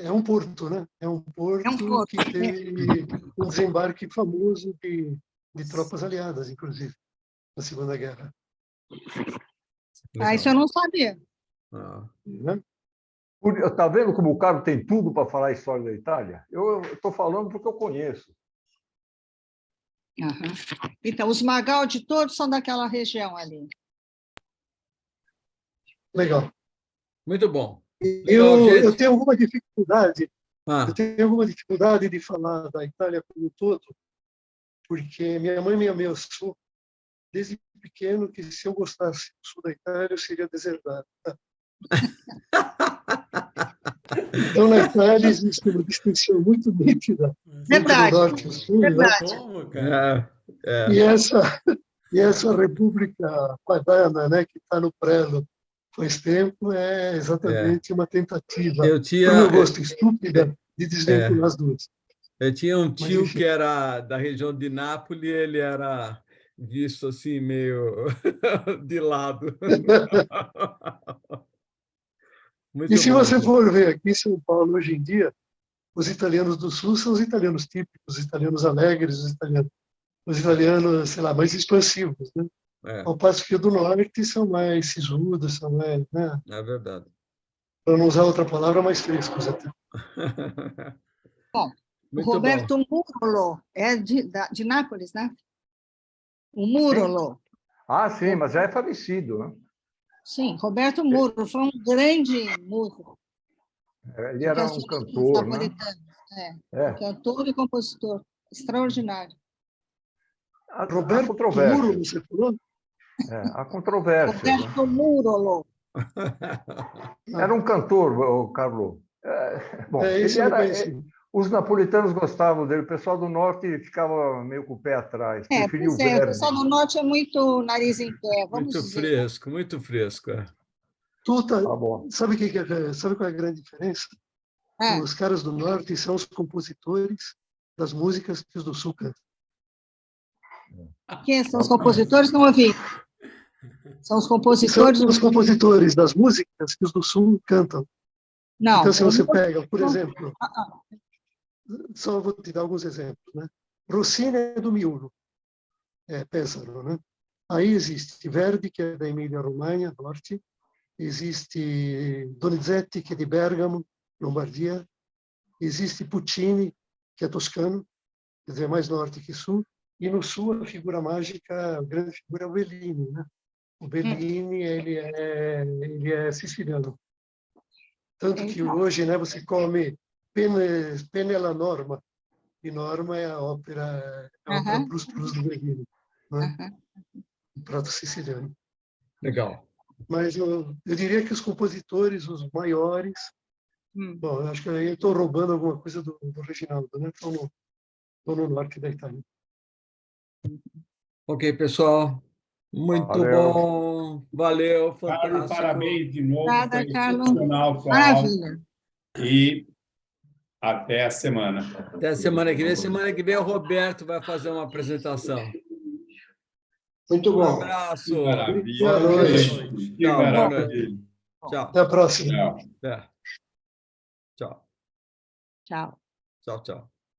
É um porto, né? É um porto que teve um desembarque famoso de tropas aliadas, inclusive, na Segunda Guerra. Ah, isso eu não sabia. Né? Está vendo como o Carlos tem tudo para falar a história da Itália? Eu estou falando porque eu conheço. Uhum. Então, os Magaldi todos são daquela região ali. Legal. Muito bom. Legal, Eu tenho alguma dificuldade. Ah. Eu tenho alguma dificuldade de falar da Itália como um todo, porque minha mãe me ameaçou desde pequeno que se eu gostasse do sul da Itália, eu seria deserdado. Então, na Itália existe uma distinção muito nítida entre o norte e o sul. Verdade. Como, cara? E essa República Padana, né, que está no prelo faz tempo, é exatamente uma tentativa, para o meu gosto, estúpida, de desvincular as duas. Eu tinha um Mas, tio enfim. que era da região de Nápoles, ele era visto assim meio de lado. Muito E se bom, você gente. for ver aqui em São Paulo hoje em dia, os italianos do sul são os italianos típicos, os italianos alegres, os italianos, sei lá, mais expansivos, né? Ao passo que o do norte são mais sisudos, são mais, né? É verdade. Para não usar outra palavra, mais frescos até. Bom, o Muito Roberto bom. Murolo é de Nápoles, né? O Murolo. Ah, sim, mas já é falecido, né? Sim, Roberto Murolo foi um grande músico. Ele era um cantor, né? Um cantor e compositor extraordinário. Há Roberto controvérsias. Murolo, você falou? Há controvérsias. Roberto Murolo. Era um cantor, Carlos. Bom, Isso eu não conheci. Os napolitanos gostavam dele, o pessoal do norte ficava meio com o pé atrás, preferia o O Verdi. pessoal do norte é muito nariz em pé, vamos muito dizer. fresco, muito fresco. Tuta, Tá bom. sabe qual é a grande diferença? Os caras do norte são os compositores das músicas que os do sul cantam. Quem são os compositores? Não ouvi. São os compositores... São os compositores das músicas que os do sul cantam. Não. Então, se você pega, por exemplo, só vou te dar alguns exemplos, né? Rossini é do Miuro, Pesaro, né? Aí existe Verdi, que é da Emília-Romanha, norte, existe Donizetti, que é de Bergamo, Lombardia, existe Puccini, que é toscano, quer dizer, mais norte que sul, e no sul a figura mágica, a grande figura é o Bellini, né? O Bellini, ele é siciliano. Tanto que hoje, né, você come penne alla norma, e norma é a ópera plus do Bellini, né? Um prato siciliano. Legal. Mas eu diria que os compositores, os maiores, bom, eu acho que aí eu estou roubando alguma coisa do Reginaldo, né? Estou no norte da Itália. Ok, pessoal. Muito Valeu. bom. Valeu, Carlos, fantástico. parabéns de novo. Obrigada, Foi Carlos. excepcional sua aula. Maravilha. E até a semana. Até a semana que vem. Semana que vem o Roberto vai fazer uma apresentação. Muito Um bom. abraço. Que maravilha. Boa noite. Que Tchau, boa maravilha. noite. Tchau. Até a próxima. Tchau. É. Tchau. Tchau. Tchau, tchau.